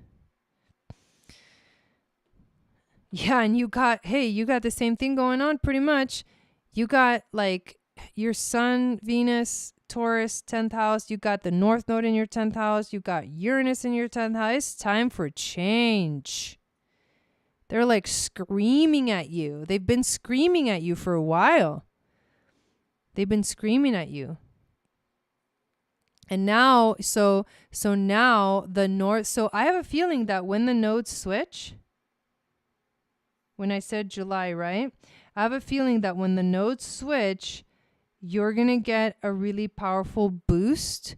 Yeah, and you got the same thing going on pretty much. You got like your sun, Venus, Taurus, 10th house. You got the North Node in your 10th house. You got Uranus in your 10th house. It's time for change. They're like screaming at you. They've been screaming at you for a while. They've been screaming at you. And now, so now the North, so I have a feeling that when the nodes switch, when I said July, right? I have a feeling that when the nodes switch, you're going to get a really powerful boost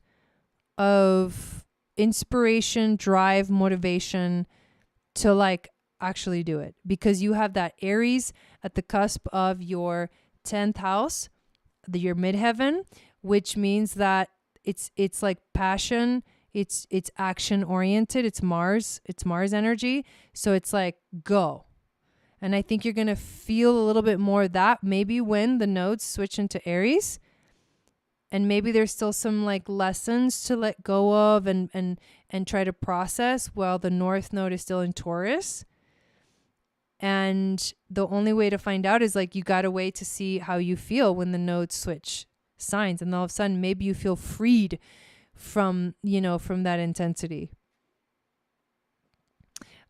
of inspiration, drive, motivation to like actually do it, because you have that Aries at the cusp of your 10th house, your midheaven, which means that it's like passion, it's action oriented, it's Mars energy. So it's like go. And I think you're going to feel a little bit more of that maybe when the nodes switch into Aries. And maybe there's still some like lessons to let go of and try to process while the North Node is still in Taurus. And the only way to find out is like you got to wait to see how you feel when the nodes switch signs. And all of a sudden, maybe you feel freed from that intensity.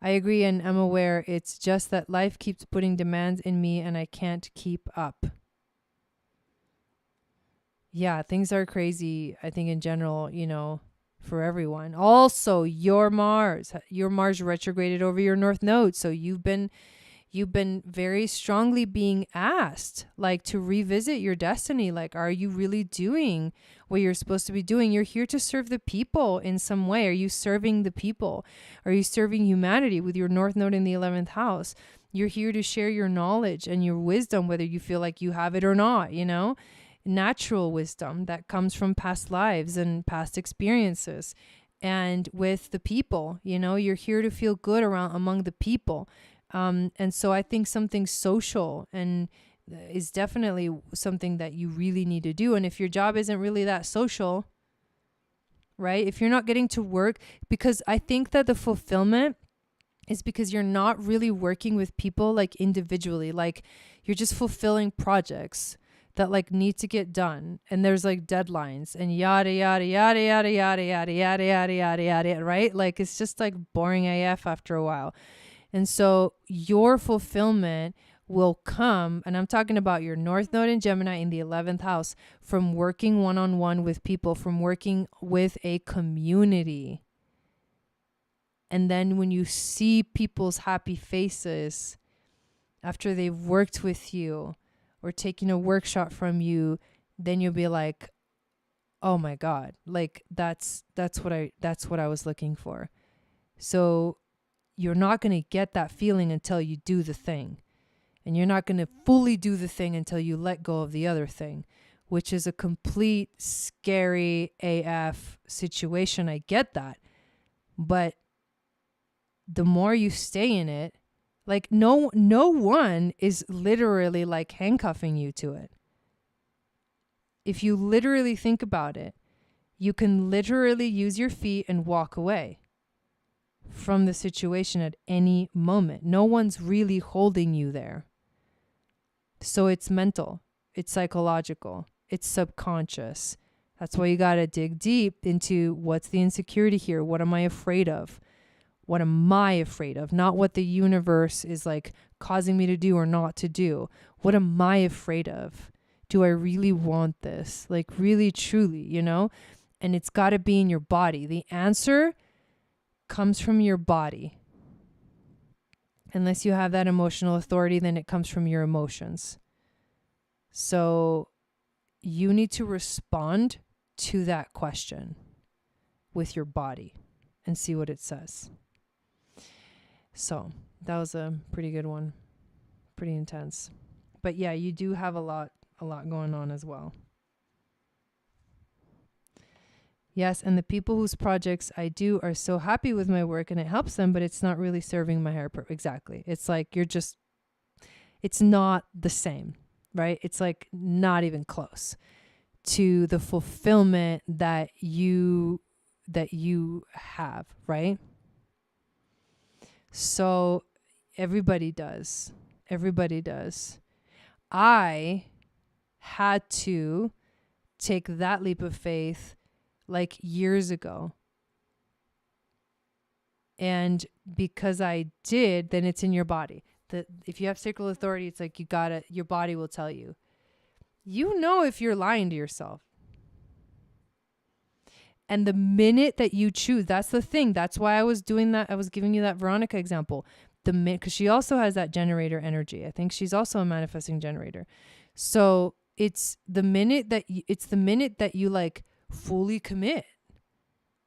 I agree, and I'm aware. It's just that life keeps putting demands in me and I can't keep up. Yeah, things are crazy, I think, in general, for everyone. Also, your Mars retrograded over your North Node. So you've been very strongly being asked, like, to revisit your destiny. Like, are you really doing what you're supposed to be doing? You're here to serve the people in some way. Are you serving the people? Are you serving humanity with your North Node in the 11th house? You're here to share your knowledge and your wisdom, whether you feel like you have it or not, natural wisdom that comes from past lives and past experiences. And with the people, you're here to feel good among the people. And so I think something social and is definitely something that you really need to do. And if your job isn't really that social, right? If you're not getting to work, because I think that the fulfillment is because you're not really working with people like individually, like you're just fulfilling projects that like need to get done. And there's like deadlines and yada, yada, yada, yada, yada, yada, yada, yada, yada, yada, right? Like it's just like boring AF after a while. And so your fulfillment will come, and I'm talking about your North Node in Gemini in the 11th house, from working one-on-one with people, from working with a community. And then when you see people's happy faces after they've worked with you or taken a workshop from you, then you'll be like, oh my God, like that's what I was looking for. So you're not going to get that feeling until you do the thing. And you're not going to fully do the thing until you let go of the other thing, which is a complete scary AF situation. I get that. But the more you stay in it, like no one is literally like handcuffing you to it. If you literally think about it, you can literally use your feet and walk away from the situation at any moment. No one's really holding you there. So it's mental, it's psychological, it's subconscious. That's why you got to dig deep into what's the insecurity here? What am I afraid of? What am I afraid of? Not what the universe is like causing me to do or not to do. What am I afraid of? Do I really want this? Like really, truly, And it's got to be in your body. The answer comes from your body. Unless you have that emotional authority, then it comes from your emotions. So you need to respond to that question with your body and see what it says. So that was a pretty good one. Pretty intense. But yeah, you do have a lot going on as well. Yes, and the people whose projects I do are so happy with my work and it helps them, but it's not really serving my higher purpose. Exactly. It's like it's not the same, right? It's like not even close to the fulfillment that you that you have, right? So everybody does. Everybody does. I had to take that leap of faith like years ago. And because I did, then it's in your body. If you have sacral authority, it's like your body will tell you. You know if you're lying to yourself. And the minute that you choose, that's the thing. That's why I was doing that. I was giving you that Veronica example. Because she also has that generator energy. I think she's also a manifesting generator. So it's the minute that you like fully commit,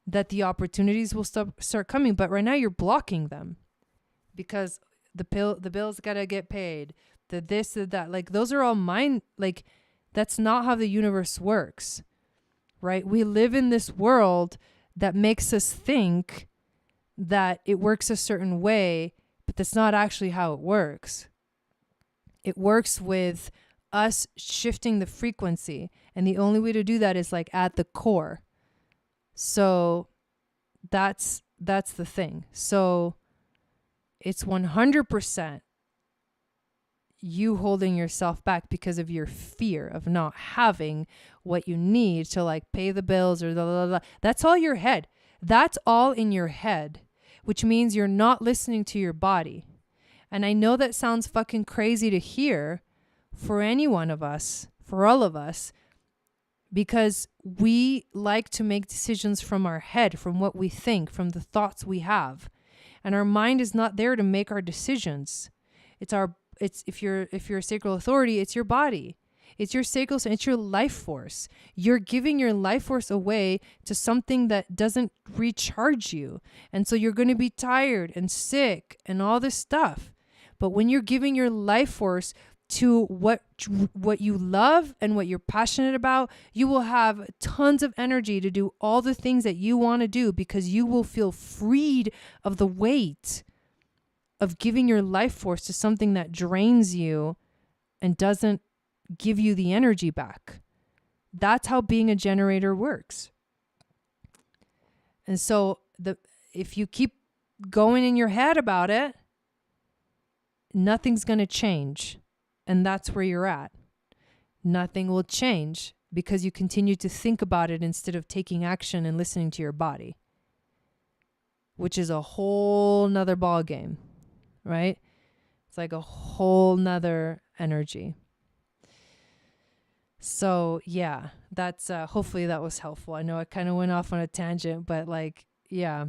that the opportunities will start coming. But right now you're blocking them because the bills gotta get paid. The this, the that, like those are all mine. Like that's not how the universe works, right? We live in this world that makes us think that it works a certain way, but that's not actually how it works. It works with us shifting the frequency. And the only way to do that is like at the core. So that's the thing. So it's 100% you holding yourself back because of your fear of not having what you need to like pay the bills or the. That's all your head. That's all in your head, which means you're not listening to your body. And I know that sounds fucking crazy to hear for any one of us, for all of us, because we like to make decisions from our head, from what we think, from the thoughts we have. And our mind is not there to make our decisions. If you're a sacral authority, it's your body. It's your sacral, it's your life force. You're giving your life force away to something that doesn't recharge you. And so you're going to be tired and sick and all this stuff. But when you're giving your life force to what you love and what you're passionate about, you will have tons of energy to do all the things that you want to do because you will feel freed of the weight of giving your life force to something that drains you and doesn't give you the energy back. That's how being a generator works. And so if you keep going in your head about it, nothing's going to change. And that's where you're at. Nothing will change because you continue to think about it instead of taking action and listening to your body, which is a whole nother ball game, right? It's like a whole nother energy. So yeah, that's hopefully that was helpful. I know I kind of went off on a tangent, but like, yeah,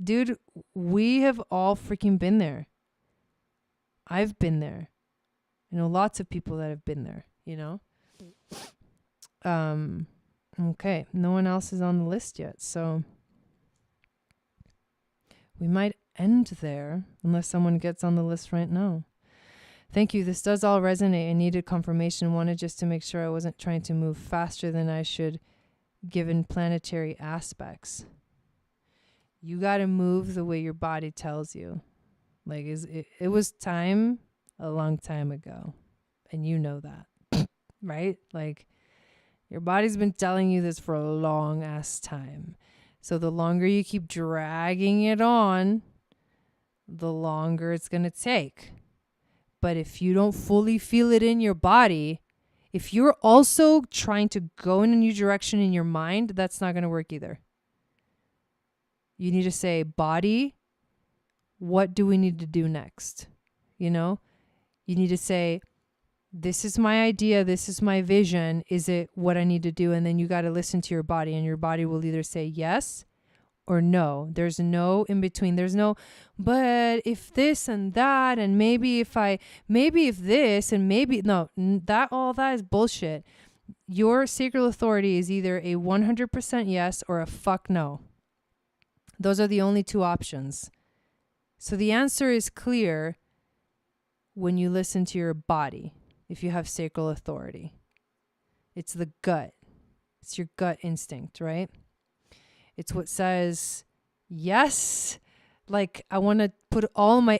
dude, we have all freaking been there. I've been there. I know lots of people that have been there, you know? Okay. No one else is on the list yet. So we might end there unless someone gets on the list right now. Thank you. This does all resonate. I needed confirmation. Wanted just to make sure I wasn't trying to move faster than I should given planetary aspects. You got to move the way your body tells you. Like it was time a long time ago. And you know that, right? Like your body's been telling you this for a long ass time. So the longer you keep dragging it on, the longer it's going to take. But if you don't fully feel it in your body, if you're also trying to go in a new direction in your mind, that's not going to work either. You need to say, body, what do we need to do next? You know, you need to say, this is my idea. This is my vision. Is it what I need to do? And then you got to listen to your body, and your body will either say yes or no. There's no in between. There's no, but if this and that, and maybe if this and maybe, no, all that is bullshit. Your sacral authority is either a 100% yes or a fuck no. Those are the only two options. So the answer is clear when you listen to your body, if you have sacral authority. It's the gut. It's your gut instinct, right? It's what says, yes, like I want to put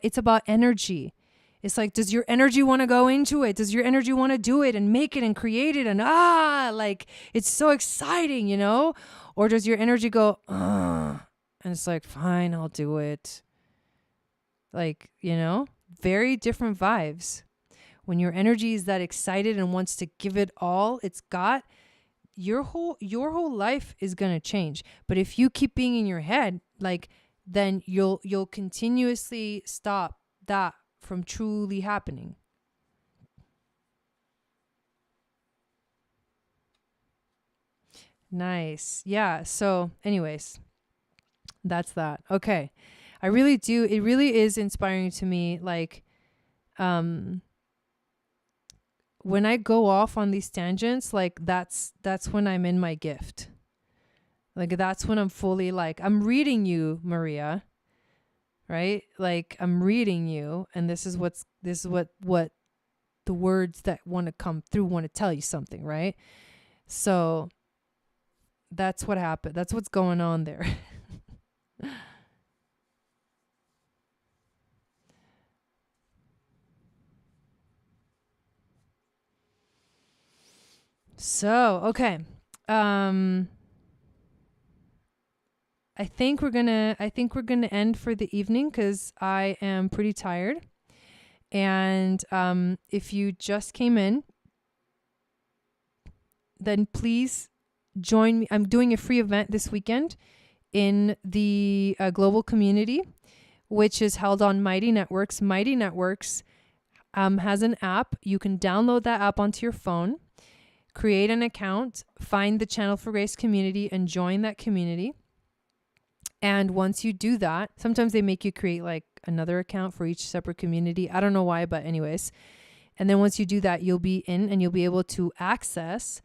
it's about energy. It's like, does your energy want to go into it? Does your energy want to do it and make it and create it? And like, it's so exciting, you know? Or does your energy go, and it's like, fine, I'll do it. Like, you know, very different vibes. When your energy is that excited and wants to give it all it's got, your whole life is going to change. But if you keep being in your head, like, then you'll continuously stop that from truly happening. Nice. Yeah. So anyways, that's that. Okay. It really is inspiring to me. Like, when I go off on these tangents, like that's when I'm in my gift. Like, that's when I'm fully like, I'm reading you, Maria, right? Like, I'm reading you, and this is what the words that want to come through want to tell you something, right? So that's what happened. That's what's going on there. So, okay. I think we're gonna end for the evening because I am pretty tired. And if you just came in, then please join me. I'm doing a free event this weekend in the global community, which is held on Mighty Networks. Mighty Networks has an app. You can download that app onto your phone, create an account, find the Channel for Grace community, and join that community. And once you do that, sometimes they make you create like another account for each separate community. I don't know why, but anyways. And then once you do that, you'll be in and you'll be able to access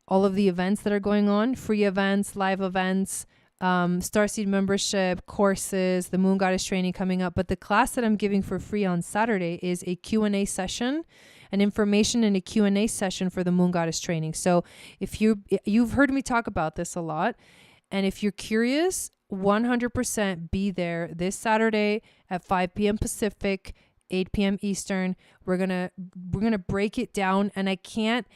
all of the events that are going on, free events, live events, Starseed membership, courses, the Moon Goddess training coming up. But the class that I'm giving for free on Saturday is a Q&A session, an information and a Q&A session for the Moon Goddess training. So if you've heard me talk about this a lot, and if you're curious, 100% be there this Saturday at 5 p.m. Pacific, 8 p.m. Eastern. We're gonna break it down, and I can't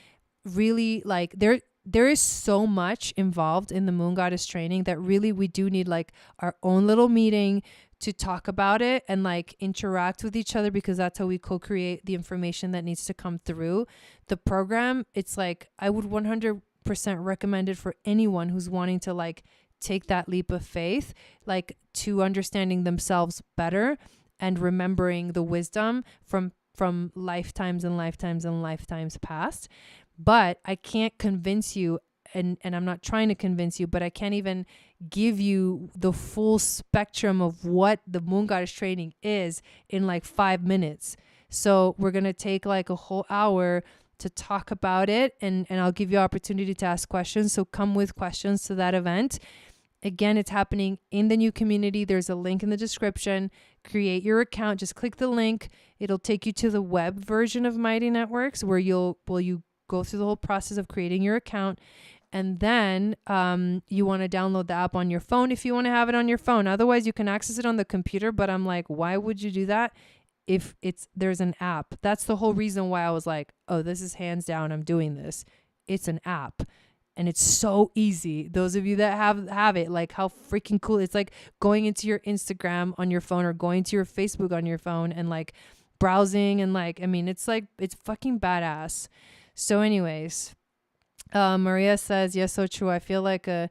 really like there is so much involved in the Moon Goddess training that really we do need like our own little meeting to talk about it and like interact with each other, because that's how we co-create the information that needs to come through the program. It's like I would 100% recommend it for anyone who's wanting to like take that leap of faith, like to understanding themselves better and remembering the wisdom from lifetimes and lifetimes and lifetimes past. But I can't convince you, and I'm not trying to convince you, but I can't even give you the full spectrum of what the Moon Goddess training is in like 5 minutes. So we're going to take like a whole hour to talk about it, and I'll give you opportunity to ask questions. So come with questions to that event. Again, it's happening in the new community. There's a link in the description. Create your account. Just click the link. It'll take you to the web version of Mighty Networks where you go through the whole process of creating your account. And then you want to download the app on your phone if you want to have it on your phone. Otherwise, you can access it on the computer. But I'm like, why would you do that if there's an app? That's the whole reason why I was like, oh, this is hands down, I'm doing this. It's an app. And it's so easy. Those of you that have it, like how freaking cool. It's like going into your Instagram on your phone or going to your Facebook on your phone and like browsing and like, I mean, it's like, it's fucking badass. So anyways, Maria says, yes, so true. I feel like a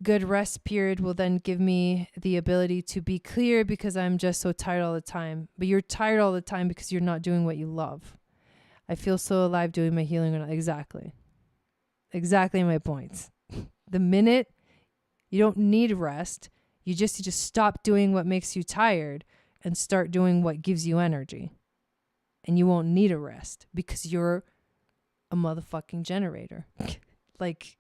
good rest period will then give me the ability to be clear because I'm just so tired all the time. But you're tired all the time because you're not doing what you love. I feel so alive doing my healing. Exactly my points. The minute you don't need rest, you just need to stop doing what makes you tired and start doing what gives you energy. And you won't need a rest because you're a motherfucking generator. Like,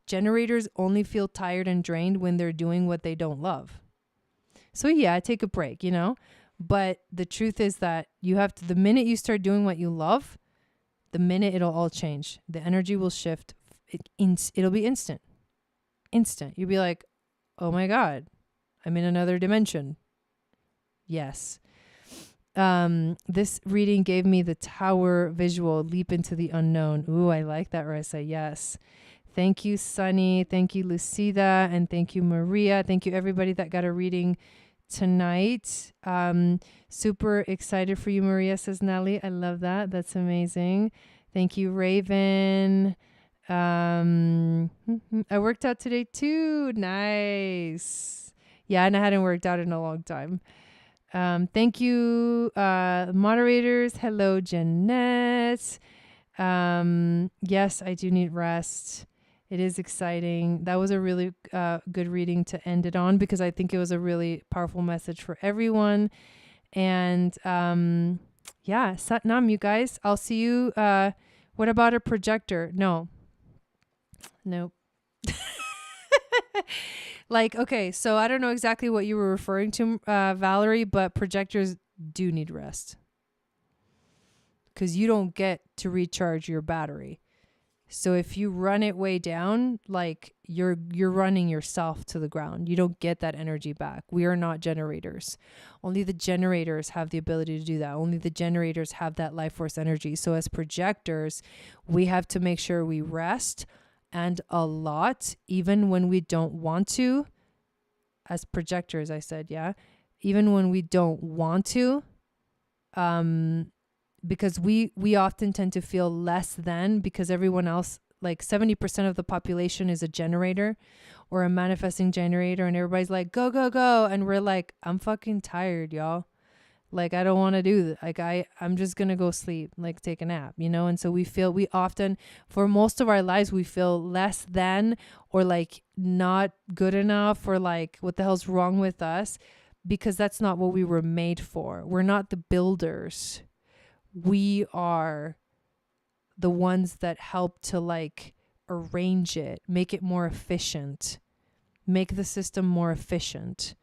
generators only feel tired and drained when they're doing what they don't love. So yeah, take a break, you know? But the truth is that you have to, the minute you start doing what you love, the minute it'll all change. The energy will shift. It'll be instant. You'll be like, oh my God, I'm in another dimension. Yes. This reading gave me the tower visual, leap into the unknown. Ooh, I like that, Ressa. Yes. Thank you, Sunny. Thank you, Lucida. And thank you, Maria. Thank you, everybody that got a reading tonight. Super excited for you, Maria, says Nelly. I love that. That's amazing. Thank you, Raven. I worked out today too. Nice. Yeah, and I hadn't worked out in a long time. Thank you, moderators. Hello, Jeanette. Yes, I do need rest. It is exciting. That was a really good reading to end it on, because I think it was a really powerful message for everyone. And yeah, Satnam, you guys. I'll see you. What about a projector? Nope. Like, okay, so I don't know exactly what you were referring to, Valerie, but projectors do need rest, because you don't get to recharge your battery. So if you run it way down, like you're running yourself to the ground. You don't get that energy back. We are not generators. Only the generators have the ability to do that. Only the generators have that life force energy. So as projectors, we have to make sure we rest, and a lot, even when we don't want to. As projectors, I said, yeah, even when we don't want to, because we often tend to feel less than, because everyone else, like 70% of the population is a generator or a manifesting generator, and everybody's like, go, go, go. And we're like, I'm fucking tired, y'all. Like, I don't want to do that. Like, I'm just going to go sleep, like take a nap, you know? And so we often, for most of our lives, we feel less than, or like not good enough, or like, what the hell's wrong with us? Because that's not what we were made for. We're not the builders. We are the ones that help to like arrange it, make it more efficient, make the system more efficient.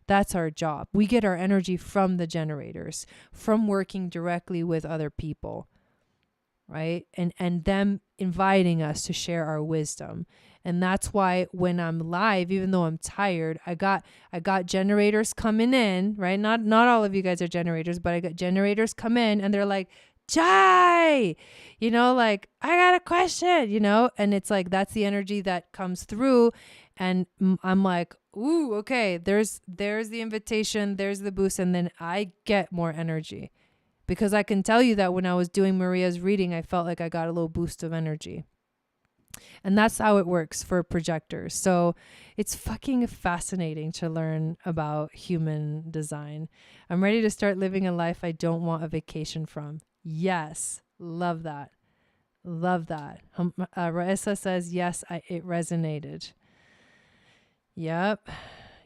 That's our job. We get our energy from the generators, from working directly with other people, right? And them inviting us to share our wisdom. And that's why when I'm live, even though I'm tired, I got generators coming in, right? Not all of you guys are generators, but I got generators come in, and they're like, Jai, you know, like, I got a question, you know? And it's like, that's the energy that comes through. And I'm like, ooh, okay, there's the invitation, there's the boost. And then I get more energy, because I can tell you that when I was doing Maria's reading, I felt like I got a little boost of energy. And that's how it works for projectors. So it's fucking fascinating to learn about human design. I'm ready to start living a life I don't want a vacation from. Yes. Love that. Love that. Raissa says, yes, it resonated. Yep.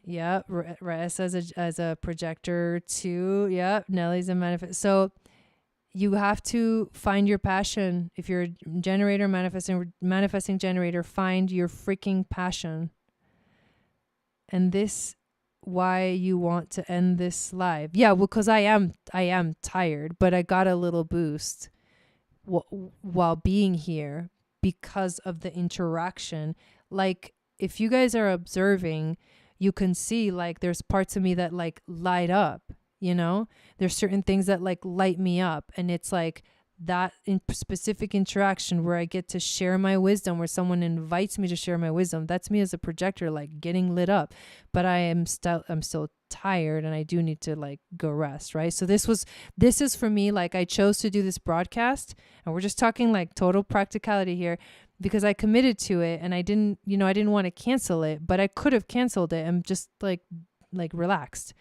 Raissa as a projector too. Yep. Nelly's a manifest. So you have to find your passion. If you're a generator, manifesting generator, find your freaking passion. And this, why you want to end this live. Yeah, well, because I am tired, but I got a little boost while being here because of the interaction. Like, if you guys are observing, you can see like there's parts of me that like light up, you know, there's certain things that like light me up. And it's like that in specific interaction where I get to share my wisdom, where someone invites me to share my wisdom. That's me as a projector, like getting lit up, but I'm still tired, and I do need to like go rest. Right. So this is for me, like I chose to do this broadcast, and we're just talking like total practicality here, because I committed to it, and I didn't want to cancel it, but I could have canceled it and just like relaxed.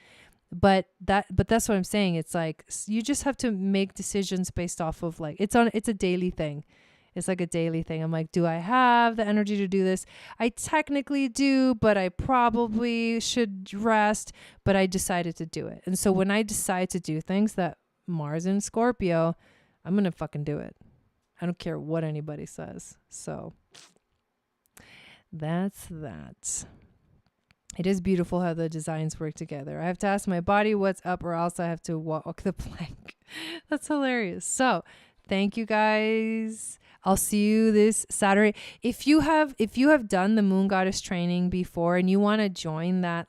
But that's what I'm saying. It's like, you just have to make decisions based off of like, it's a daily thing. It's like a daily thing. I'm like, do I have the energy to do this? I technically do, but I probably should rest, but I decided to do it. And so when I decide to do things that Mars in Scorpio, I'm going to fucking do it. I don't care what anybody says. So that's that. It is beautiful how the designs work together. I have to ask my body what's up, or else I have to walk the plank. That's hilarious. So thank you guys. I'll see you this Saturday. If you have done the Moon Goddess training before and you want to join that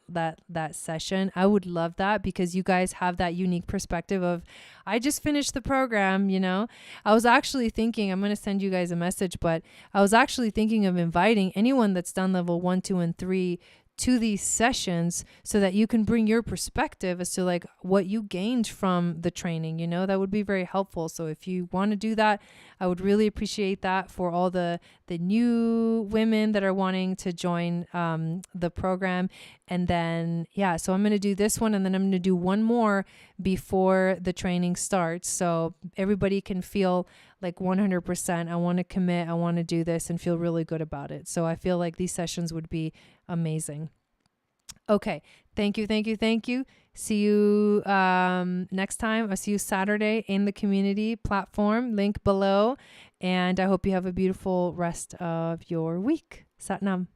session, I would love that, because you guys have that unique perspective of, I just finished the program, you know. I was actually thinking, I'm going to send you guys a message, but I was actually thinking of inviting anyone that's done level 1, 2, and 3 to these sessions, so that you can bring your perspective as to like what you gained from the training, you know. That would be very helpful. So if you want to do that, I would really appreciate that for all the new women that are wanting to join the program. And then, yeah, so I'm going to do this one, and then I'm going to do one more before the training starts, so everybody can feel like 100%, I want to commit, I want to do this, and feel really good about it. So I feel like these sessions would be amazing. Okay. Thank you. Thank you. Thank you. See you next time. I'll see you Saturday in the community platform, link below. And I hope you have a beautiful rest of your week. Sat Nam.